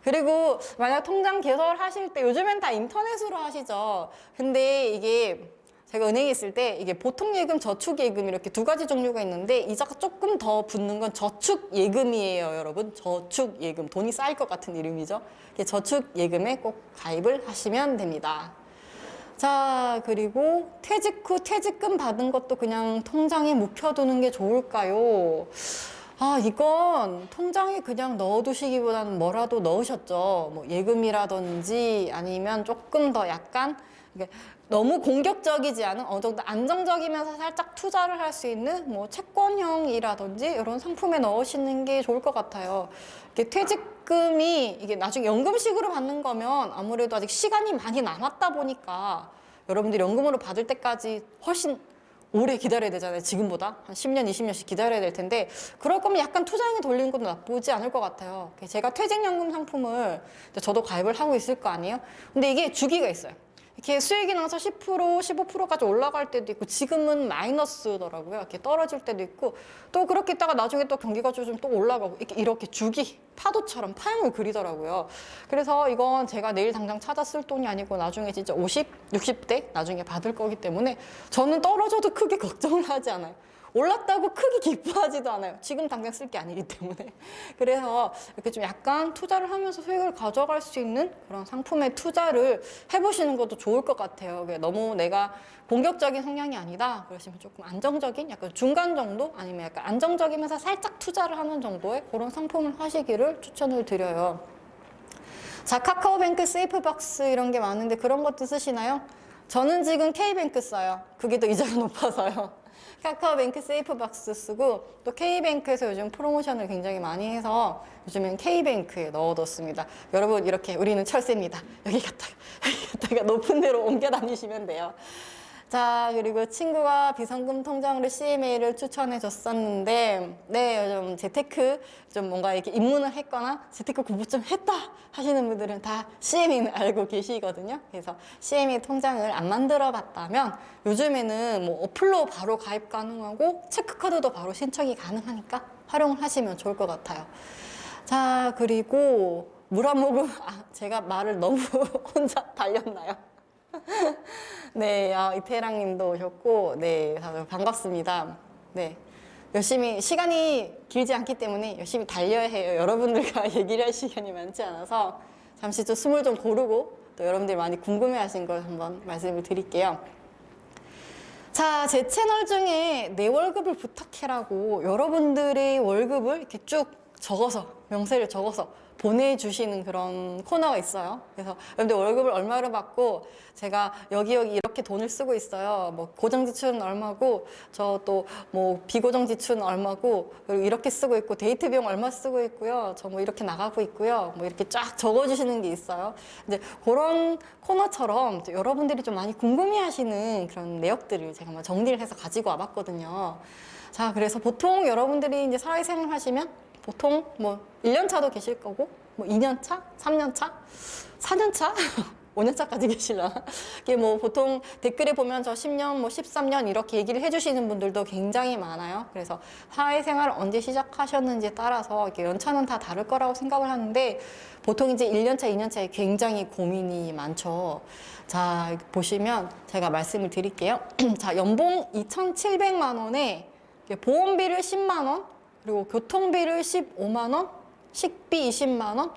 그리고 만약 통장 개설하실 때 요즘엔 다 인터넷으로 하시죠. 근데 이게 제가 은행에 있을 때 이게 보통예금, 저축예금 이렇게 두 가지 종류가 있는데 이자가 조금 더 붙는 건 저축예금이에요, 여러분. 저축예금. 돈이 쌓일 것 같은 이름이죠. 저축예금에 꼭 가입을 하시면 됩니다. 자, 그리고 퇴직 후 퇴직금 받은 것도 그냥 통장에 묵혀두는 게 좋을까요? 이건 통장에 그냥 넣어두시기보다는 뭐라도 넣으셨죠. 뭐 예금이라든지 아니면 조금 더 약간 너무 공격적이지 않은 어느 정도 안정적이면서 살짝 투자를 할 수 있는 뭐 채권형이라든지 이런 상품에 넣으시는 게 좋을 것 같아요. 이게 퇴직금이 이게 나중에 연금식으로 받는 거면 아무래도 아직 시간이 많이 남았다 보니까 여러분들이 연금으로 받을 때까지 훨씬 오래 기다려야 되잖아요. 지금보다 한 10년, 20년씩 기다려야 될 텐데 그럴 거면 약간 투자형에 돌리는 것도 나쁘지 않을 것 같아요. 제가 퇴직연금 상품을 저도 가입을 하고 있을 거 아니에요. 근데 이게 주기가 있어요. 이렇게 수익이 나서 10%, 15%까지 올라갈 때도 있고 지금은 마이너스더라고요. 이렇게 떨어질 때도 있고 또 그렇게 있다가 나중에 또 경기가 좀 또 올라가고 이렇게 주기 파도처럼 파형을 그리더라고요. 그래서 이건 제가 내일 당장 찾아 쓸 돈이 아니고 나중에 진짜 50, 60대 나중에 받을 거기 때문에 저는 떨어져도 크게 걱정을 하지 않아요. 올랐다고 크게 기뻐하지도 않아요. 지금 당장 쓸 게 아니기 때문에. 그래서 이렇게 좀 약간 투자를 하면서 수익을 가져갈 수 있는 그런 상품에 투자를 해보시는 것도 좋을 것 같아요. 너무 내가 공격적인 성향이 아니다 그러시면 조금 안정적인 약간 중간 정도 아니면 약간 안정적이면서 살짝 투자를 하는 정도의 그런 상품을 하시기를 추천을 드려요. 자, 카카오뱅크 세이프박스 이런 게 많은데 그런 것도 쓰시나요? 저는 지금 K뱅크 써요. 그게 더 이자가 높아서요. 카카오뱅크 세이프박스 쓰고 또 K뱅크에서 요즘 프로모션을 굉장히 많이 해서 요즘엔 K뱅크에 넣어뒀습니다. 여러분 이렇게 우리는 철새입니다. 여기 갔다가 높은 데로 옮겨 다니시면 돼요. 자, 그리고 친구가 비상금 통장으로 CMA를 추천해 줬었는데, 네, 요즘 재테크 좀 뭔가 이렇게 입문을 했거나 재테크 공부 좀 했다 하시는 분들은 다 CMA는 알고 계시거든요. 그래서 CMA 통장을 안 만들어 봤다면 요즘에는 뭐 어플로 바로 가입 가능하고 체크카드도 바로 신청이 가능하니까 활용을 하시면 좋을 것 같아요. 자, 그리고 물 한 모금, 제가 말을 너무 혼자 달렸나요? 네, 이태랑 님도 오셨고, 네, 다들 반갑습니다. 네. 열심히, 시간이 길지 않기 때문에 열심히 달려야 해요. 여러분들과 얘기를 할 시간이 많지 않아서 잠시 좀 숨을 좀 고르고 또 여러분들이 많이 궁금해 하신 걸 한번 말씀을 드릴게요. 자, 제 채널 중에 내 월급을 부탁해라고 여러분들의 월급을 이렇게 쭉 적어서, 명세를 적어서 보내주시는 그런 코너가 있어요. 그래서 여러분들 월급을 얼마로 받고 제가 여기 이렇게 돈을 쓰고 있어요. 뭐 고정 지출은 얼마고 저 또 뭐 비고정 지출은 얼마고 그리고 이렇게 쓰고 있고 데이트 비용 얼마 쓰고 있고요. 저 뭐 이렇게 나가고 있고요. 뭐 이렇게 쫙 적어주시는 게 있어요. 이제 그런 코너처럼 여러분들이 좀 많이 궁금해하시는 그런 내역들을 제가 뭐 정리를 해서 가지고 와봤거든요. 자, 그래서 보통 여러분들이 이제 사회생활 하시면 보통 뭐 1년 차도 계실 거고 뭐 2년 차, 3년 차, 4년 차, 5년 차까지 계실려나? 이게 뭐 보통 댓글에 보면 저 10년, 뭐 13년 이렇게 얘기를 해주시는 분들도 굉장히 많아요. 그래서 사회생활을 언제 시작하셨는지에 따라서 이렇게 연차는 다 다를 거라고 생각을 하는데 보통 이제 1년 차, 2년 차에 굉장히 고민이 많죠. 자, 보시면 제가 말씀을 드릴게요. 자, 연봉 2,700만 원에 보험비를 10만 원, 그리고 교통비를 15만 원, 식비 20만 원,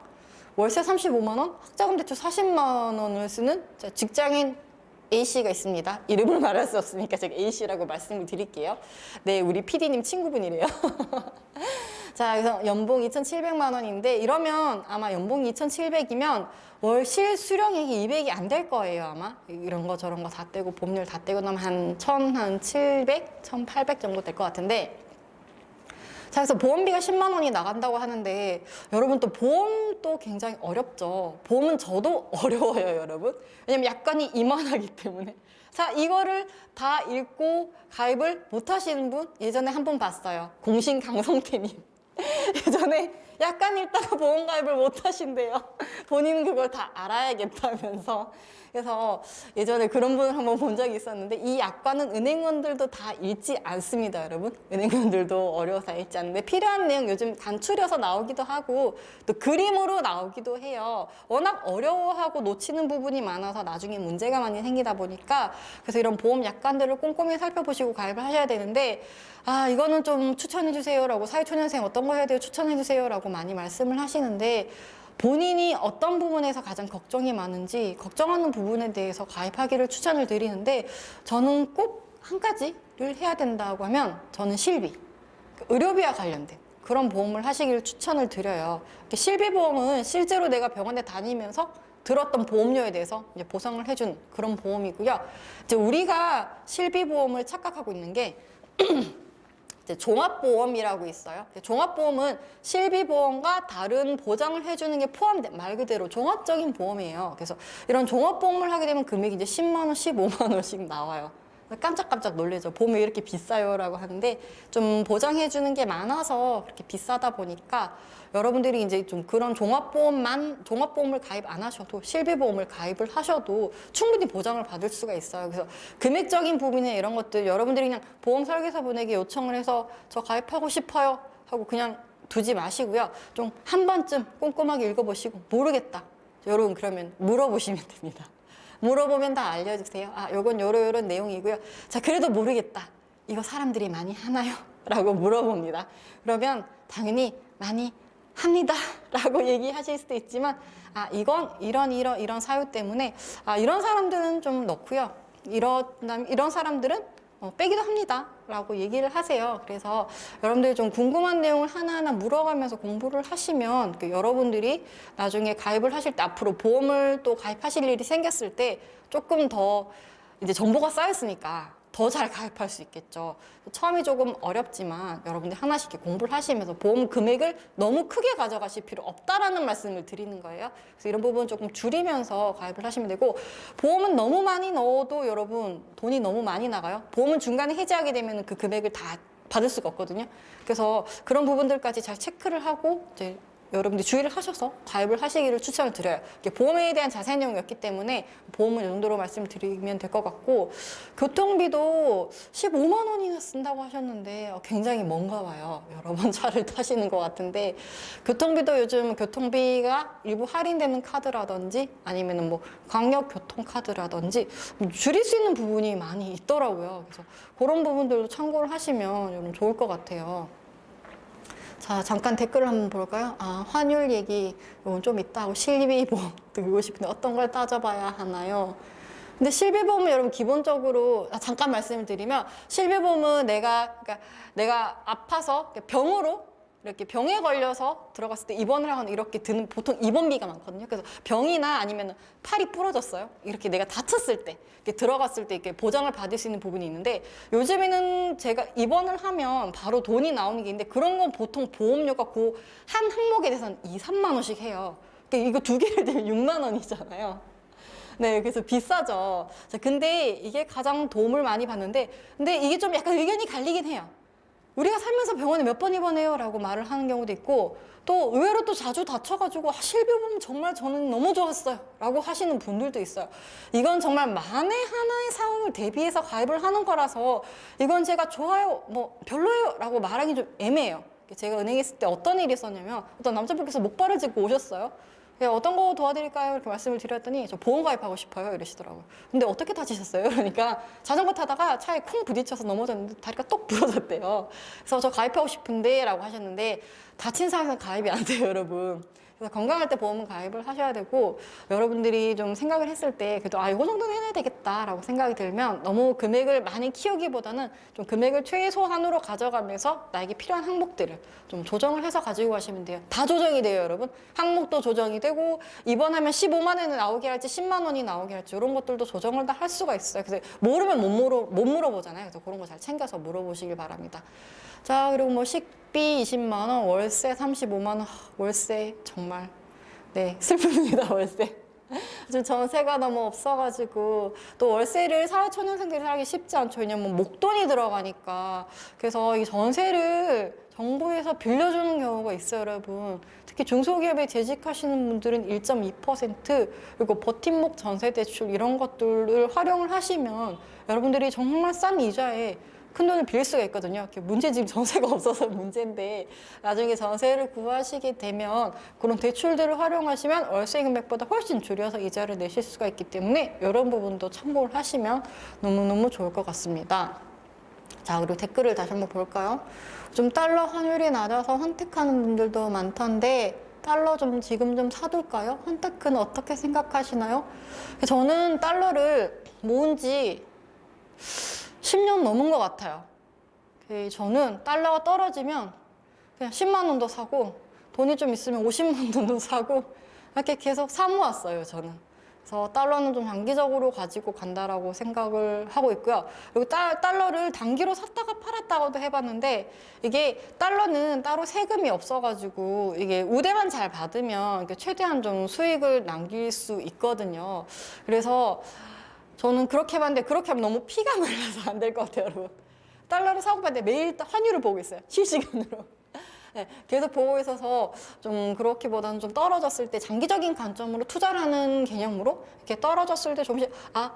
월세 35만 원, 학자금 대출 40만 원을 쓰는 직장인 A씨가 있습니다. 이름을 말할 수 없으니까 제가 A씨라고 말씀을 드릴게요. 네, 우리 PD님 친구분이래요. 자, 그래서 연봉 2,700만 원인데 이러면 아마 연봉이 2,700이면 월 실수령액이 200이 안 될 거예요, 아마. 이런 거 저런 거 다 떼고 보험료 다 떼고 나면 한 1,700, 1,800 정도 될 것 같은데 자, 그래서 보험비가 10만 원이 나간다고 하는데 여러분 또 보험도 굉장히 어렵죠. 보험은 저도 어려워요, 여러분. 왜냐면 약관이 이만하기 때문에. 자, 이거를 다 읽고 가입을 못 하시는 분 예전에 한 분 봤어요. 공신 강성태님. 예전에 약관 읽다가 보험 가입을 못 하신대요. 본인은 그걸 다 알아야겠다면서. 그래서 예전에 그런 분을 한번 본 적이 있었는데 이 약관은 은행원들도 다 읽지 않습니다, 여러분. 은행원들도 어려워서 읽지 않는데 필요한 내용 요즘 간추려서 나오기도 하고 또 그림으로 나오기도 해요. 워낙 어려워하고 놓치는 부분이 많아서 나중에 문제가 많이 생기다 보니까 그래서 이런 보험 약관들을 꼼꼼히 살펴보시고 가입을 하셔야 되는데 이거는 좀 추천해 주세요라고 사회초년생 어떤 거 해야 돼요? 추천해 주세요라고 많이 말씀을 하시는데 본인이 어떤 부분에서 가장 걱정이 많은지 걱정하는 부분에 대해서 가입하기를 추천을 드리는데 저는 꼭 한 가지를 해야 된다고 하면 저는 실비, 의료비와 관련된 그런 보험을 하시기를 추천을 드려요. 실비보험은 실제로 내가 병원에 다니면서 들었던 보험료에 대해서 이제 보상을 해준 그런 보험이고요. 이제 우리가 실비보험을 착각하고 있는 게 이제 종합보험이라고 있어요. 종합보험은 실비보험과 다른 보장을 해주는 게 포함된 말 그대로 종합적인 보험이에요. 그래서 이런 종합보험을 하게 되면 금액이 이제 10만 원, 15만 원씩 나와요. 깜짝깜짝 놀래죠. 보험이 왜 이렇게 비싸요라고 하는데 좀 보장해주는 게 많아서 그렇게 비싸다 보니까 여러분들이 이제 좀 그런 종합보험을 가입 안 하셔도 실비보험을 가입을 하셔도 충분히 보장을 받을 수가 있어요. 그래서 금액적인 부분이나 이런 것들 여러분들이 그냥 보험 설계사분에게 요청을 해서 저 가입하고 싶어요 하고 그냥 두지 마시고요. 좀 한 번쯤 꼼꼼하게 읽어보시고 모르겠다. 여러분 그러면 물어보시면 됩니다. 물어보면 다 알려주세요. 아, 요건 요런 내용이고요. 자, 그래도 모르겠다. 이거 사람들이 많이 하나요? 라고 물어봅니다. 그러면 당연히 많이 합니다. 라고 얘기하실 수도 있지만, 아, 이건 이런 사유 때문에, 아, 이런 사람들은 좀 넣고요. 이런 사람들은 빼기도 합니다. 라고 얘기를 하세요. 그래서 여러분들이 좀 궁금한 내용을 하나하나 물어가면서 공부를 하시면 여러분들이 나중에 가입을 하실 때 앞으로 보험을 또 가입하실 일이 생겼을 때 조금 더 이제 정보가 쌓였으니까 더 잘 가입할 수 있겠죠. 처음이 조금 어렵지만 여러분들 하나씩 이렇게 공부를 하시면서 보험 금액을 너무 크게 가져가실 필요 없다라는 말씀을 드리는 거예요. 그래서 이런 부분 조금 줄이면서 가입을 하시면 되고, 보험은 너무 많이 넣어도 여러분 돈이 너무 많이 나가요. 보험은 중간에 해지하게 되면 그 금액을 다 받을 수가 없거든요. 그래서 그런 부분들까지 잘 체크를 하고 이제 여러분들이 주의를 하셔서 가입을 하시기를 추천을 드려요. 보험에 대한 자세한 내용이었기 때문에 보험은 이 정도로 말씀드리면 될 것 같고, 교통비도 15만 원이나 쓴다고 하셨는데 굉장히 먼가 봐요. 여러 번 차를 타시는 것 같은데, 교통비도 요즘 교통비가 일부 할인되는 카드라든지 아니면 뭐 광역교통카드라든지 줄일 수 있는 부분이 많이 있더라고요. 그래서 그런 부분들도 참고를 하시면 여러분 좋을 것 같아요. 자, 잠깐 댓글을 한번 볼까요? 아, 환율 얘기 이건 좀 이따 하고 실비보험 들고 싶은데 어떤 걸 따져봐야 하나요? 근데 실비보험은 여러분 기본적으로 잠깐 말씀을 드리면, 실비보험은 내가 아파서 병으로 이렇게 병에 걸려서 들어갔을 때 입원을 하거나 이렇게 드는 보통 입원비가 많거든요. 그래서 병이나 아니면 팔이 부러졌어요. 이렇게 내가 다쳤을 때 이렇게 들어갔을 때 이렇게 보장을 받을 수 있는 부분이 있는데, 요즘에는 제가 입원을 하면 바로 돈이 나오는 게 있는데, 그런 건 보통 보험료가 그 한 항목에 대해서는 2, 3만 원씩 해요. 그러니까 이거 두 개를 들면 6만 원이잖아요. 네, 그래서 비싸죠. 자, 근데 이게 가장 도움을 많이 받는데, 근데 이게 좀 약간 의견이 갈리긴 해요. 우리가 살면서 병원에 몇 번 입원해요? 라고 말을 하는 경우도 있고, 또 의외로 또 자주 다쳐가지고 실비보험 정말 저는 너무 좋았어요 라고 하시는 분들도 있어요. 이건 정말 만에 하나의 상황을 대비해서 가입을 하는 거라서 이건 제가 좋아요, 뭐 별로예요 라고 말하기 좀 애매해요. 제가 은행에 있을 때 어떤 일이 있었냐면, 어떤 남자분께서 목발을 짚고 오셨어요. 어떤 거 도와드릴까요? 이렇게 말씀을 드렸더니 저 보험 가입하고 싶어요 이러시더라고요. 근데 어떻게 다치셨어요? 그러니까 자전거 타다가 차에 쿵 부딪혀서 넘어졌는데 다리가 똑 부러졌대요. 그래서 저 가입하고 싶은데 라고 하셨는데, 다친 상황에서 가입이 안 돼요 여러분. 그래서 건강할 때 보험은 가입을 하셔야 되고, 여러분들이 좀 생각을 했을 때 그래도 이거 정도는 해야 되겠다라고 생각이 들면 너무 금액을 많이 키우기보다는 좀 금액을 최소한으로 가져가면서 나에게 필요한 항목들을 좀 조정을 해서 가지고 가시면 돼요. 다 조정이 돼요 여러분. 항목도 조정이 되고, 입원하면 15만 원이 나오게 할지 10만 원이 나오게 할지 이런 것들도 조정을 다 할 수가 있어요. 그래서 모르면 못 물어보잖아요. 그래서 그런 거 잘 챙겨서 물어보시길 바랍니다. 자, 그리고 뭐 식비 20만 원, 월세 35만 원, 월세 정말 네 슬픕니다. 월세. 지금 전세가 너무 없어가지고, 또 월세를 사회초년생들이 살기 쉽지 않죠. 왜냐면 목돈이 들어가니까. 그래서 이 전세를 정부에서 빌려주는 경우가 있어요 여러분. 특히 중소기업에 재직하시는 분들은 1.2%, 그리고 버팀목 전세대출 이런 것들을 활용을 하시면 여러분들이 정말 싼 이자에 큰돈을 빌릴 수가 있거든요. 문제 지금 전세가 없어서 문제인데, 나중에 전세를 구하시게 되면 그런 대출들을 활용하시면 월세 금액보다 훨씬 줄여서 이자를 내실 수가 있기 때문에 이런 부분도 참고를 하시면 너무너무 좋을 것 같습니다. 자, 그리고 댓글을 다시 한번 볼까요? 좀 달러 환율이 낮아서 헌택하는 분들도 많던데 달러 좀 지금 좀 사둘까요? 헌택은 어떻게 생각하시나요? 저는 달러를 모은 지 10년 넘은 것 같아요. 저는 달러가 떨어지면 그냥 10만 원도 사고, 돈이 좀 있으면 50만 원도 사고, 이렇게 계속 사모았어요, 저는. 그래서 달러는 좀 장기적으로 가지고 간다라고 생각을 하고 있고요. 그리고 달러를 단기로 샀다가 팔았다가도 해봤는데 이게 달러는 따로 세금이 없어가지고 이게 우대만 잘 받으면 이게 최대한 좀 수익을 남길 수 있거든요. 그래서 저는 그렇게 봤는데 그렇게 하면 너무 피가 말라서 안 될 것 같아요, 여러분. 달러를 사고 봤는데 매일 환율을 보고 있어요, 실시간으로. 네, 계속 보고 있어서 좀 그렇기보다는 좀 떨어졌을 때 장기적인 관점으로 투자를 하는 개념으로 이렇게 떨어졌을 때 조금씩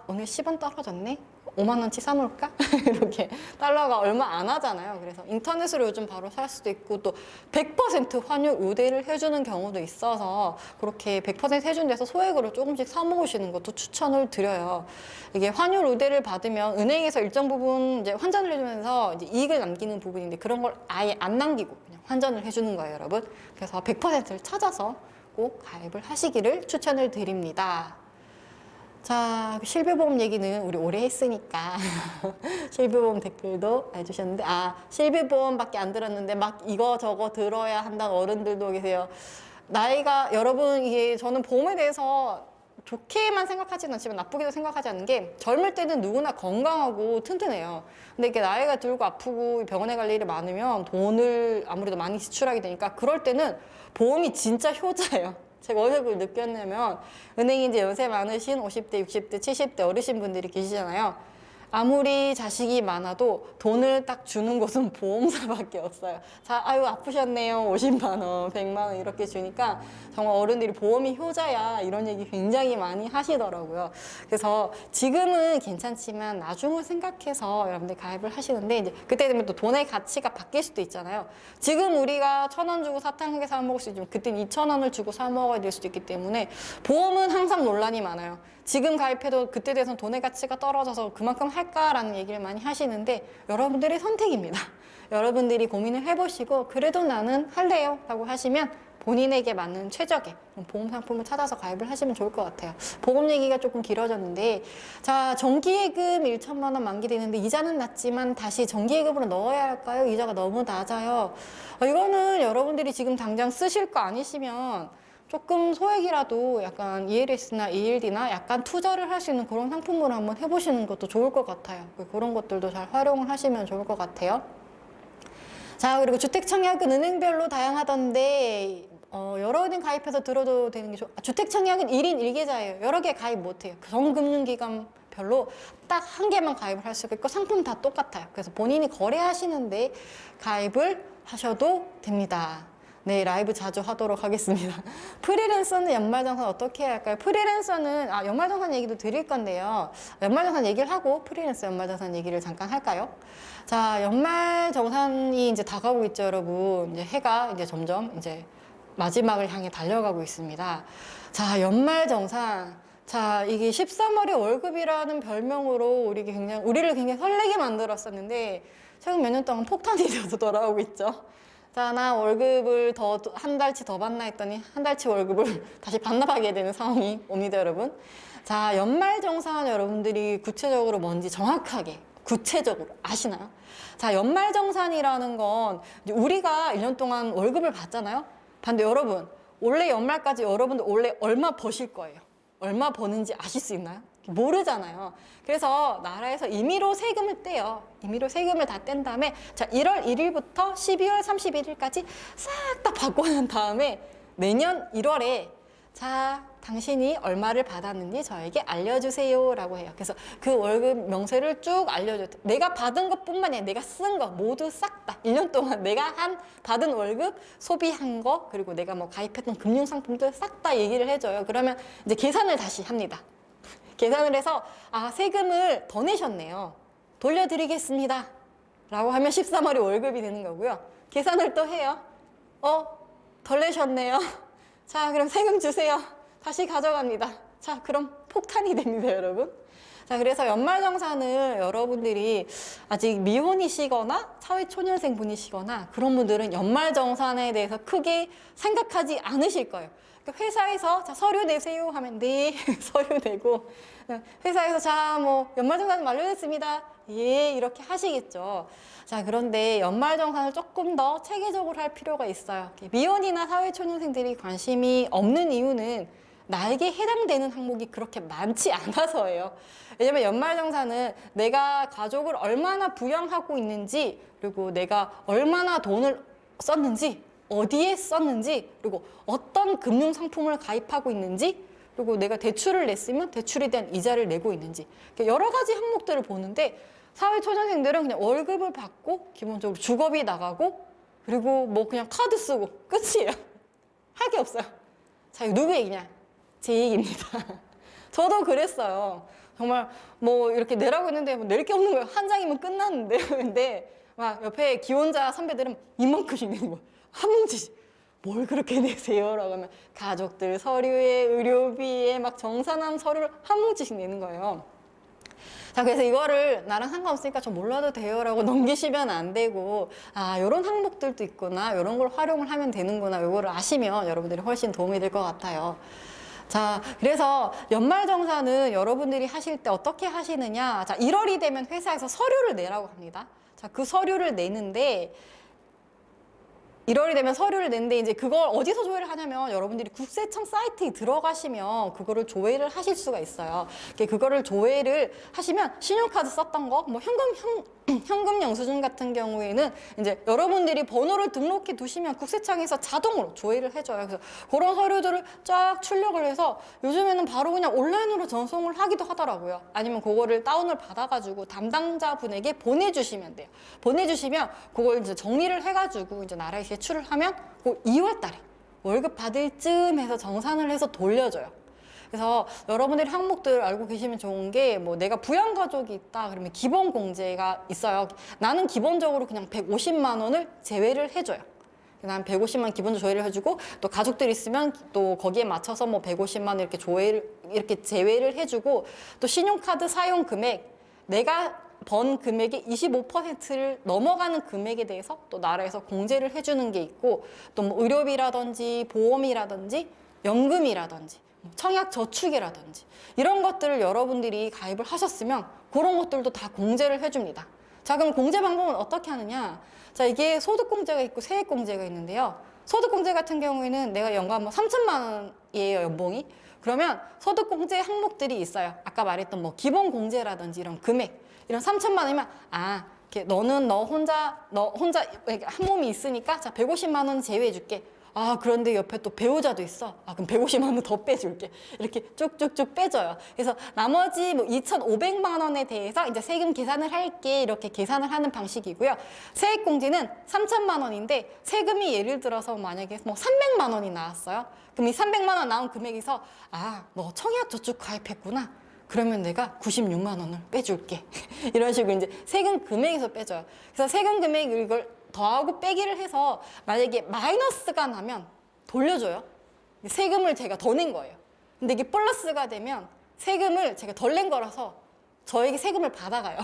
오늘 10원 떨어졌네? 5만 원치 사놓을까? 이렇게 달러가 얼마 안 하잖아요. 그래서 인터넷으로 요즘 바로 살 수도 있고 또 100% 환율 우대를 해주는 경우도 있어서 그렇게 100% 해준 데서 소액으로 조금씩 사 먹으시는 것도 추천을 드려요. 이게 환율 우대를 받으면 은행에서 일정 부분 이제 환전을 해주면서 이제 이익을 남기는 부분인데 그런 걸 아예 안 남기고 그냥 환전을 해주는 거예요, 여러분. 그래서 100%를 찾아서 꼭 가입을 하시기를 추천을 드립니다. 자, 실비보험 얘기는 우리 오래 했으니까 실비보험 댓글도 해주셨는데 실비보험밖에 안 들었는데 막 이거 저거 들어야 한다는 어른들도 계세요. 나이가 여러분 이게 저는 보험에 대해서 좋게만 생각하지는 않지만 나쁘게도 생각하지 않는 게 젊을 때는 누구나 건강하고 튼튼해요. 근데 이렇게 나이가 들고 아프고 병원에 갈 일이 많으면 돈을 아무래도 많이 지출하게 되니까 그럴 때는 보험이 진짜 효자예요. 제가 어디서 그걸 느꼈냐면 은행에 이제 연세 많으신 50대, 60대, 70대 어르신 분들이 계시잖아요. 아무리 자식이 많아도 돈을 딱 주는 곳은 보험사밖에 없어요. 자, 아유 아프셨네요. 50만 원, 100만 원 이렇게 주니까 정말 어른들이 보험이 효자야 이런 얘기 굉장히 많이 하시더라고요. 그래서 지금은 괜찮지만 나중을 생각해서 여러분들 가입을 하시는데 이제 그때 되면 또 돈의 가치가 바뀔 수도 있잖아요. 지금 우리가 1,000원 주고 사탕 한 개 사 먹을 수 있지만 그때는 2,000원을 주고 사 먹어야 될 수도 있기 때문에 보험은 항상 논란이 많아요. 지금 가입해도 그때 돼선 돈의 가치가 떨어져서 그만큼 할까라는 얘기를 많이 하시는데 여러분들의 선택입니다. 여러분들이 고민을 해보시고 그래도 나는 할래요 라고 하시면 본인에게 맞는 최적의 보험 상품을 찾아서 가입을 하시면 좋을 것 같아요. 보험 얘기가 조금 길어졌는데 자, 정기예금 1천만 원 만기되는데 이자는 낮지만 다시 정기예금으로 넣어야 할까요? 이자가 너무 낮아요. 이거는 여러분들이 지금 당장 쓰실 거 아니시면 조금 소액이라도 약간 ELS나 ELD나 약간 투자를 할 수 있는 그런 상품으로 한번 해보시는 것도 좋을 것 같아요. 그런 것들도 잘 활용을 하시면 좋을 것 같아요. 자, 그리고 주택청약은 은행별로 다양하던데 여러 은행 가입해서 들어도 되는 게 주택청약은 1인 1계좌예요. 여러 개 가입 못해요. 전 금융기관별로 딱 한 개만 가입을 할 수 있고 상품 다 똑같아요. 그래서 본인이 거래하시는데 가입을 하셔도 됩니다. 네, 라이브 자주 하도록 하겠습니다. 프리랜서는 연말정산 어떻게 해야 할까요? 프리랜서는, 연말정산 얘기도 드릴 건데요. 연말정산 얘기를 하고 프리랜서 연말정산 얘기를 잠깐 할까요? 자, 연말정산이 이제 다가오고 있죠, 여러분. 이제 해가 이제 점점 이제 마지막을 향해 달려가고 있습니다. 자, 연말정산. 자, 이게 13월의 월급이라는 별명으로 우리를 굉장히 설레게 만들었었는데, 최근 몇 년 동안 폭탄이 되어서 돌아오고 있죠. 자, 나 월급을 한 달치 더 받나 했더니 한 달치 월급을 다시 반납하게 되는 상황이 옵니다, 여러분. 자, 연말정산 여러분들이 구체적으로 뭔지 정확하게, 구체적으로 아시나요? 자, 연말정산이라는 건 우리가 1년 동안 월급을 받잖아요? 근데 여러분, 올해 연말까지 여러분들 원래 얼마 버실 거예요? 얼마 버는지 아실 수 있나요? 모르잖아요. 그래서 나라에서 임의로 세금을 떼요. 임의로 세금을 다 뗀 다음에 자, 1월 1일부터 12월 31일까지 싹 다 받고 난 다음에 내년 1월에 자, 당신이 얼마를 받았는지 저에게 알려주세요 라고 해요. 그래서 그 월급 명세를 쭉 알려줘요. 내가 받은 것뿐만 아니라 내가 쓴 거 모두 싹 다 1년 동안 내가 받은 월급, 소비한 거, 그리고 내가 뭐 가입했던 금융상품들 싹 다 얘기를 해줘요. 그러면 이제 계산을 다시 합니다. 계산을 해서 세금을 더 내셨네요. 돌려드리겠습니다. 라고 하면 13월이 월급이 되는 거고요. 계산을 또 해요. 덜 내셨네요. 자, 그럼 세금 주세요. 다시 가져갑니다. 자, 그럼 폭탄이 됩니다, 여러분. 자, 그래서 연말정산을 여러분들이 아직 미혼이시거나 사회초년생 분이시거나 그런 분들은 연말정산에 대해서 크게 생각하지 않으실 거예요. 그러니까 회사에서 자, 서류 내세요 하면 네, 서류 내고 회사에서 자, 뭐 연말정산 완료됐습니다. 예, 이렇게 하시겠죠. 자, 그런데 연말정산을 조금 더 체계적으로 할 필요가 있어요. 미혼이나 사회초년생들이 관심이 없는 이유는 나에게 해당되는 항목이 그렇게 많지 않아서예요. 왜냐면 연말정산은 내가 가족을 얼마나 부양하고 있는지, 그리고 내가 얼마나 돈을 썼는지, 어디에 썼는지, 그리고 어떤 금융상품을 가입하고 있는지, 그리고 내가 대출을 냈으면 대출에 대한 이자를 내고 있는지, 여러 가지 항목들을 보는데, 사회초년생들은 그냥 월급을 받고 기본적으로 주거비 나가고 그리고 뭐 그냥 카드 쓰고 끝이에요. 할 게 없어요. 자, 이거 누구 얘기냐? 제 얘기입니다. 저도 그랬어요. 정말 뭐 이렇게 내라고 했는데 뭐 낼 게 없는 거예요. 한 장이면 끝났는데. 근데 막 옆에 기혼자 선배들은 이만큼씩 내는 거예요. 한 뭉치씩. 뭘 그렇게 내세요? 라고 하면 가족들 서류에 의료비에 막 정산한 서류를 한 뭉치씩 내는 거예요. 자, 그래서 이거를 나랑 상관없으니까 저 몰라도 돼요 라고 넘기시면 안 되고, 아, 요런 항목들도 있구나, 요런 걸 활용을 하면 되는구나, 요거를 아시면 여러분들이 훨씬 도움이 될 것 같아요. 자, 그래서 연말정산은 여러분들이 하실 때 어떻게 하시느냐. 자, 1월이 되면 회사에서 서류를 내라고 합니다. 자, 그 서류를 내는데 1월이 되면 서류를 냈는데 이제 그걸 어디서 조회를 하냐면 여러분들이 국세청 사이트에 들어가시면 그거를 조회를 하실 수가 있어요. 그거를 조회를 하시면 신용카드 썼던 거, 뭐 현금 영수증 같은 경우에는 이제 여러분들이 번호를 등록해 두시면 국세청에서 자동으로 조회를 해줘요. 그래서 그런 서류들을 쫙 출력을 해서 요즘에는 바로 그냥 온라인으로 전송을 하기도 하더라고요. 아니면 그거를 다운을 받아가지고 담당자분에게 보내주시면 돼요. 보내주시면 그걸 이제 정리를 해가지고 이제 나라에 제출을 하면 그 2월 달에 월급 받을 쯤해서 정산을 해서 돌려줘요. 그래서 여러분들이 항목들 알고 계시면 좋은 게, 뭐 내가 부양가족이 있다 그러면 기본 공제가 있어요. 나는 기본적으로 그냥 150만 원을 제외를 해줘요. 난 150만 기본적으로 조회를 해주고, 또 가족들이 있으면 또 거기에 맞춰서 뭐 150만 원 이렇게 제외를 해주고, 또 신용카드 사용 금액, 내가 번 금액의 25%를 넘어가는 금액에 대해서 또 나라에서 공제를 해주는 게 있고, 또 뭐 의료비라든지 보험이라든지 연금이라든지 청약저축이라든지 이런 것들을 여러분들이 가입을 하셨으면 그런 것들도 다 공제를 해줍니다. 자, 그럼 공제 방법은 어떻게 하느냐? 자, 이게 소득공제가 있고 세액공제가 있는데요. 소득공제 같은 경우에는 내가 연간 뭐 3천만 원이에요, 연봉이. 그러면 소득공제 항목들이 있어요. 아까 말했던 뭐 기본공제라든지 이런 금액, 이런 3천만 원이면, 아, 너는 너 혼자 한 몸이 있으니까 자, 150만 원 제외해줄게. 아, 그런데 옆에 또 배우자도 있어. 아, 그럼 150만 원 더 빼줄게. 이렇게 쭉쭉쭉 빼줘요. 그래서 나머지 뭐 2,500만 원에 대해서 이제 세금 계산을 할게. 이렇게 계산을 하는 방식이고요. 세액공제는 3천만 원인데 세금이 예를 들어서 만약에 뭐 300만 원이 나왔어요. 그럼 이 300만 원 나온 금액에서, 아, 너 청약저축 가입했구나. 그러면 내가 96만 원을 빼줄게. 이런 식으로 이제 세금 금액에서 빼줘요. 그래서 세금 금액 이걸 더하고 빼기를 해서 만약에 마이너스가 나면 돌려줘요. 세금을 제가 더 낸 거예요. 근데 이게 플러스가 되면 세금을 제가 덜 낸 거라서 저에게 세금을 받아가요.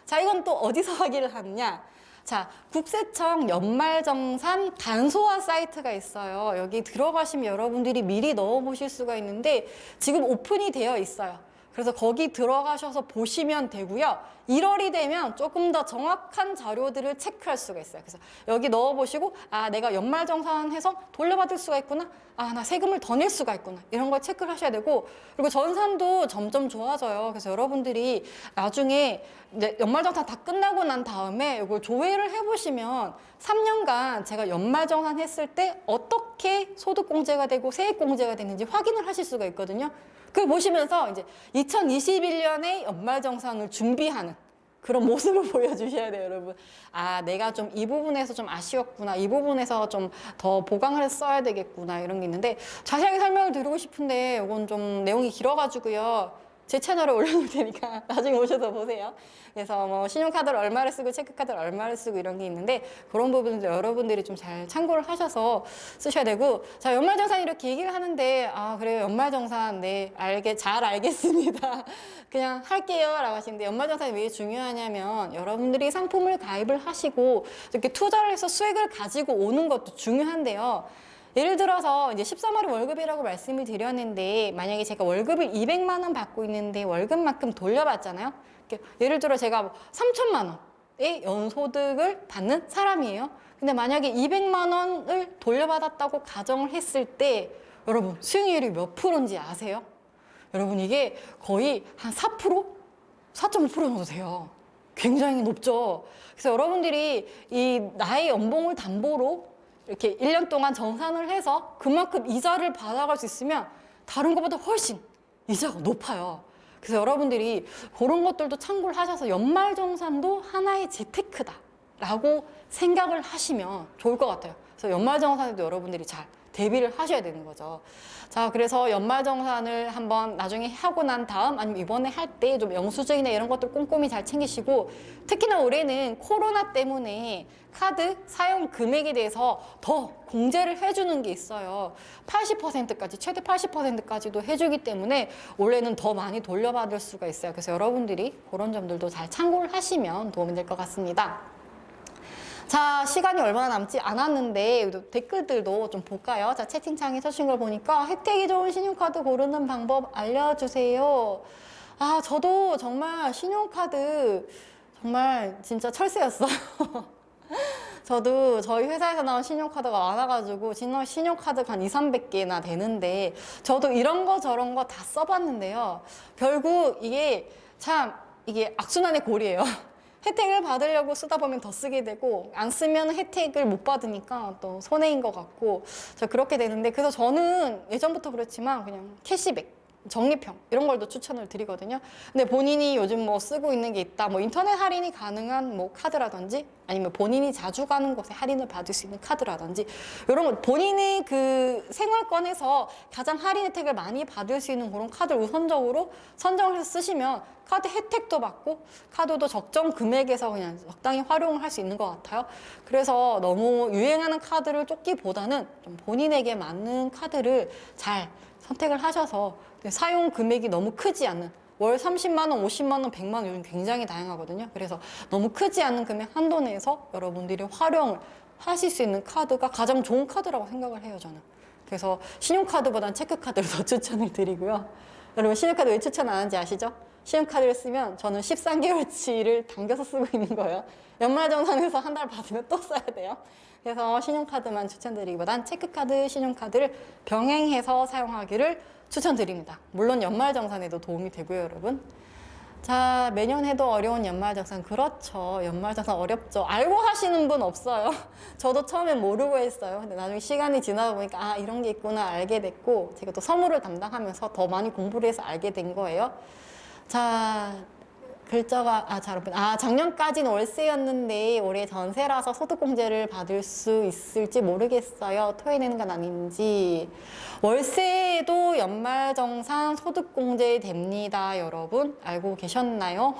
자, 이건 또 어디서 확인을 하느냐? 자, 국세청 연말정산 간소화 사이트가 있어요. 여기 들어가시면 여러분들이 미리 넣어보실 수가 있는데 지금 오픈이 되어 있어요. 그래서 거기 들어가셔서 보시면 되고요. 1월이 되면 조금 더 정확한 자료들을 체크할 수가 있어요. 그래서 여기 넣어보시고, 아, 내가 연말정산해서 돌려받을 수가 있구나. 아, 나 세금을 더 낼 수가 있구나. 이런 걸 체크를 하셔야 되고, 그리고 전산도 점점 좋아져요. 그래서 여러분들이 나중에 이제 연말정산 다 끝나고 난 다음에 이걸 조회를 해보시면 3년간 제가 연말정산 했을 때 어떻게 소득공제가 되고 세액공제가 됐는지 확인을 하실 수가 있거든요. 그걸 보시면서 이제 2021년에 연말정산을 준비하는 그런 모습을 보여주셔야 돼요, 여러분. 아, 내가 좀 이 부분에서 좀 아쉬웠구나. 이 부분에서 좀 더 보강을 써야 되겠구나. 이런 게 있는데 자세하게 설명을 드리고 싶은데 이건 좀 내용이 길어가지고요. 제 채널에 올려놓을 테니까 나중에 오셔서 보세요. 그래서 뭐 신용카드를 얼마를 쓰고 체크카드를 얼마를 쓰고 이런 게 있는데 그런 부분도 여러분들이 좀 잘 참고를 하셔서 쓰셔야 되고, 자, 연말정산 이렇게 얘기를 하는데, 아, 그래요, 연말정산, 네, 잘 알겠습니다. 그냥 할게요 라고 하시는데, 연말정산이 왜 중요하냐면 여러분들이 상품을 가입을 하시고 이렇게 투자를 해서 수익을 가지고 오는 것도 중요한데요. 예를 들어서 이제 13월이 월급이라고 말씀을 드렸는데 만약에 제가 월급을 200만 원 받고 있는데 월급만큼 돌려받잖아요. 예를 들어 제가 3천만 원의 연소득을 받는 사람이에요. 근데 만약에 200만 원을 돌려받았다고 가정을 했을 때 여러분 수익률이 몇 프로인지 아세요? 여러분 이게 거의 한 4%? 4.5% 정도 돼요. 굉장히 높죠. 그래서 여러분들이 이 나의 연봉을 담보로 이렇게 1년 동안 정산을 해서 그만큼 이자를 받아갈 수 있으면 다른 것보다 훨씬 이자가 높아요. 그래서 여러분들이 그런 것들도 참고를 하셔서 연말정산도 하나의 재테크다라고 생각을 하시면 좋을 것 같아요. 그래서 연말정산에도 여러분들이 잘 대비를 하셔야 되는 거죠. 자, 그래서 연말정산을 한번 나중에 하고 난 다음 아니면 이번에 할 때 좀 영수증이나 이런 것들 꼼꼼히 잘 챙기시고 특히나 올해는 코로나 때문에 카드 사용 금액에 대해서 더 공제를 해주는 게 있어요. 80%까지, 최대 80%까지도 해주기 때문에 올해는 더 많이 돌려받을 수가 있어요. 그래서 여러분들이 그런 점들도 잘 참고를 하시면 도움이 될 것 같습니다. 자, 시간이 얼마 남지 않았는데 댓글들도 좀 볼까요? 자, 채팅창에 쳐주신 걸 보니까 혜택이 좋은 신용카드 고르는 방법 알려주세요. 아, 저도 정말 신용카드 정말 진짜 철새였어요. 저도 저희 회사에서 나온 신용카드가 많아가지고 신용카드가 한 200~300개나 되는데 저도 이런 거 저런 거 다 써봤는데요. 결국 이게 악순환의 고리예요. 혜택을 받으려고 쓰다 보면 더 쓰게 되고 안 쓰면 혜택을 못 받으니까 또 손해인 것 같고 그렇게 되는데 그래서 저는 예전부터 그렇지만 그냥 캐시백, 적립형 이런 걸도 추천을 드리거든요. 근데 본인이 요즘 뭐 쓰고 있는 게 있다, 뭐 인터넷 할인이 가능한 뭐 카드라든지 아니면 본인이 자주 가는 곳에 할인을 받을 수 있는 카드라든지 이런 거 본인의 그 생활권에서 가장 할인 혜택을 많이 받을 수 있는 그런 카드를 우선적으로 선정을 해서 쓰시면 카드 혜택도 받고 카드도 적정 금액에서 그냥 적당히 활용을 할 수 있는 것 같아요. 그래서 너무 유행하는 카드를 쫓기보다는 좀 본인에게 맞는 카드를 잘 선택을 하셔서 사용 금액이 너무 크지 않는 월 30만 원, 50만 원, 100만 원 요즘 굉장히 다양하거든요. 그래서 너무 크지 않은 금액 한도 내에서 여러분들이 활용을 하실 수 있는 카드가 가장 좋은 카드라고 생각을 해요, 저는. 그래서 신용카드보다는 체크카드를 더 추천을 드리고요. 여러분 신용카드 왜 추천 안 하는지 아시죠? 신용카드를 쓰면 저는 13개월치를 당겨서 쓰고 있는 거예요. 연말정산에서 한 달 받으면 또 써야 돼요. 그래서 신용카드만 추천드리기보단 체크카드, 신용카드를 병행해서 사용하기를 추천드립니다. 물론 연말정산에도 도움이 되고요, 여러분. 자, 매년 해도 어려운 연말정산. 그렇죠. 연말정산 어렵죠. 알고 하시는 분 없어요. 저도 처음엔 모르고 했어요. 근데 나중에 시간이 지나다 보니까 아, 이런 게 있구나 알게 됐고 제가 또 서무를 담당하면서 더 많이 공부를 해서 알게 된 거예요. 자, 글자가 작년까지는 월세였는데 올해 전세라서 소득공제를 받을 수 있을지 모르겠어요. 토해내는 건 아닌지. 월세도 연말정산 소득공제 됩니다. 여러분 알고 계셨나요?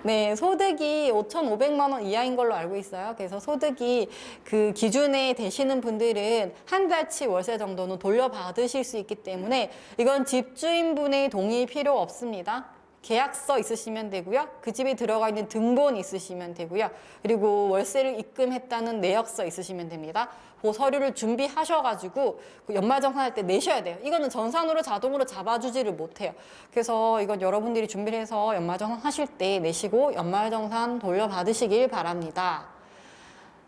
네, 소득이 5,500만 원 이하인 걸로 알고 있어요. 그래서 소득이 그 기준에 되시는 분들은 한 달치 월세 정도는 돌려받으실 수 있기 때문에 이건 집주인분의 동의 필요 없습니다. 계약서 있으시면 되고요. 그 집에 들어가 있는 등본 있으시면 되고요. 그리고 월세를 입금했다는 내역서 있으시면 됩니다. 그 서류를 준비하셔가지고 연말정산할 때 내셔야 돼요. 이거는 전산으로 자동으로 잡아주지를 못해요. 그래서 이건 여러분들이 준비를 해서 연말정산 하실 때 내시고 연말정산 돌려받으시길 바랍니다.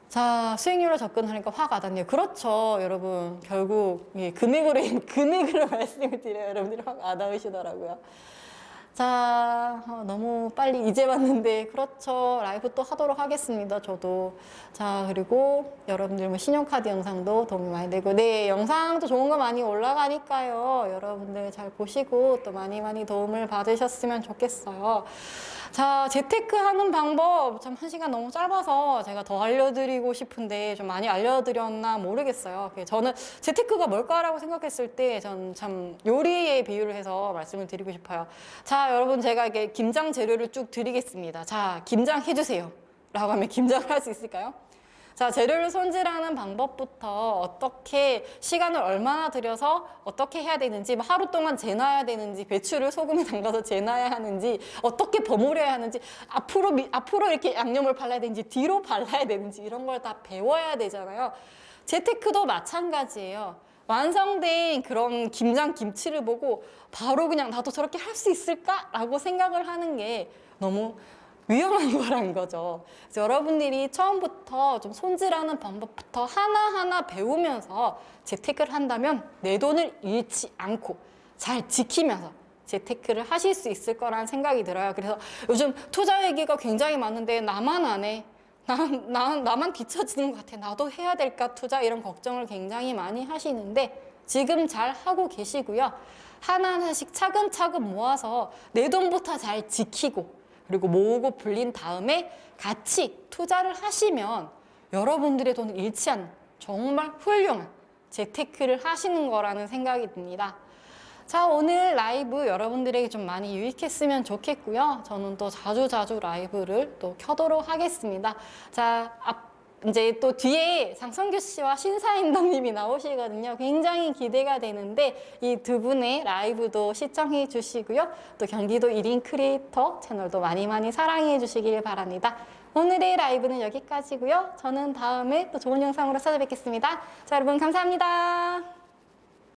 자, 수익률로 접근하니까 화가 나네요. 그렇죠, 여러분. 결국 금액으로 말씀을 드려요. 여러분들이 화가 안 나으시더라고요. 자, 너무 빨리 이제 왔는데 그렇죠. 라이브 또 하도록 하겠습니다. 저도. 자, 그리고 여러분들 뭐 신용카드 영상도 도움이 많이 되고 네, 영상도 좋은 거 많이 올라가니까요. 여러분들 잘 보시고 또 많이 도움을 받으셨으면 좋겠어요. 자, 재테크 하는 방법 참 1시간 너무 짧아서 제가 더 알려드리고 싶은데 좀 많이 알려드렸나 모르겠어요. 저는 재테크가 뭘까라고 생각했을 때 전 참 요리에 비유를 해서 말씀을 드리고 싶어요. 자, 여러분 제가 이렇게 김장 재료를 쭉 드리겠습니다. 자, 김장 해주세요 라고 하면 김장을 할 수 있을까요? 자, 재료를 손질하는 방법부터 어떻게 시간을 얼마나 들여서 어떻게 해야 되는지, 뭐 하루 동안 재놔야 되는지, 배추를 소금에 담가서 재놔야 하는지, 어떻게 버무려야 하는지, 앞으로 이렇게 양념을 발라야 되는지, 뒤로 발라야 되는지 이런 걸 다 배워야 되잖아요. 재테크도 마찬가지예요. 완성된 그런 김장 김치를 보고 바로 그냥 나도 저렇게 할 수 있을까라고 생각을 하는 게 너무 위험한 거란 거죠. 그래서 여러분들이 처음부터 좀 손질하는 방법부터 하나하나 배우면서 재테크를 한다면 내 돈을 잃지 않고 잘 지키면서 재테크를 하실 수 있을 거라는 생각이 들어요. 그래서 요즘 투자 얘기가 굉장히 많은데 나만 안 해. 나만 뒤처지는 것 같아. 나도 해야 될까 투자 이런 걱정을 굉장히 많이 하시는데 지금 잘 하고 계시고요. 하나하나씩 차근차근 모아서 내 돈부터 잘 지키고 그리고 모으고 불린 다음에 같이 투자를 하시면 여러분들의 돈을 잃지 않는 정말 훌륭한 재테크를 하시는 거라는 생각이 듭니다. 자, 오늘 라이브 여러분들에게 좀 많이 유익했으면 좋겠고요. 저는 또 자주자주 라이브를 또 켜도록 하겠습니다. 자, 이제 또 뒤에 장성규 씨와 신사임당님이 나오시거든요. 굉장히 기대가 되는데 이 두 분의 라이브도 시청해 주시고요. 또 경기도 1인 크리에이터 채널도 많이 사랑해 주시길 바랍니다. 오늘의 라이브는 여기까지고요. 저는 다음에 또 좋은 영상으로 찾아뵙겠습니다. 자, 여러분 감사합니다.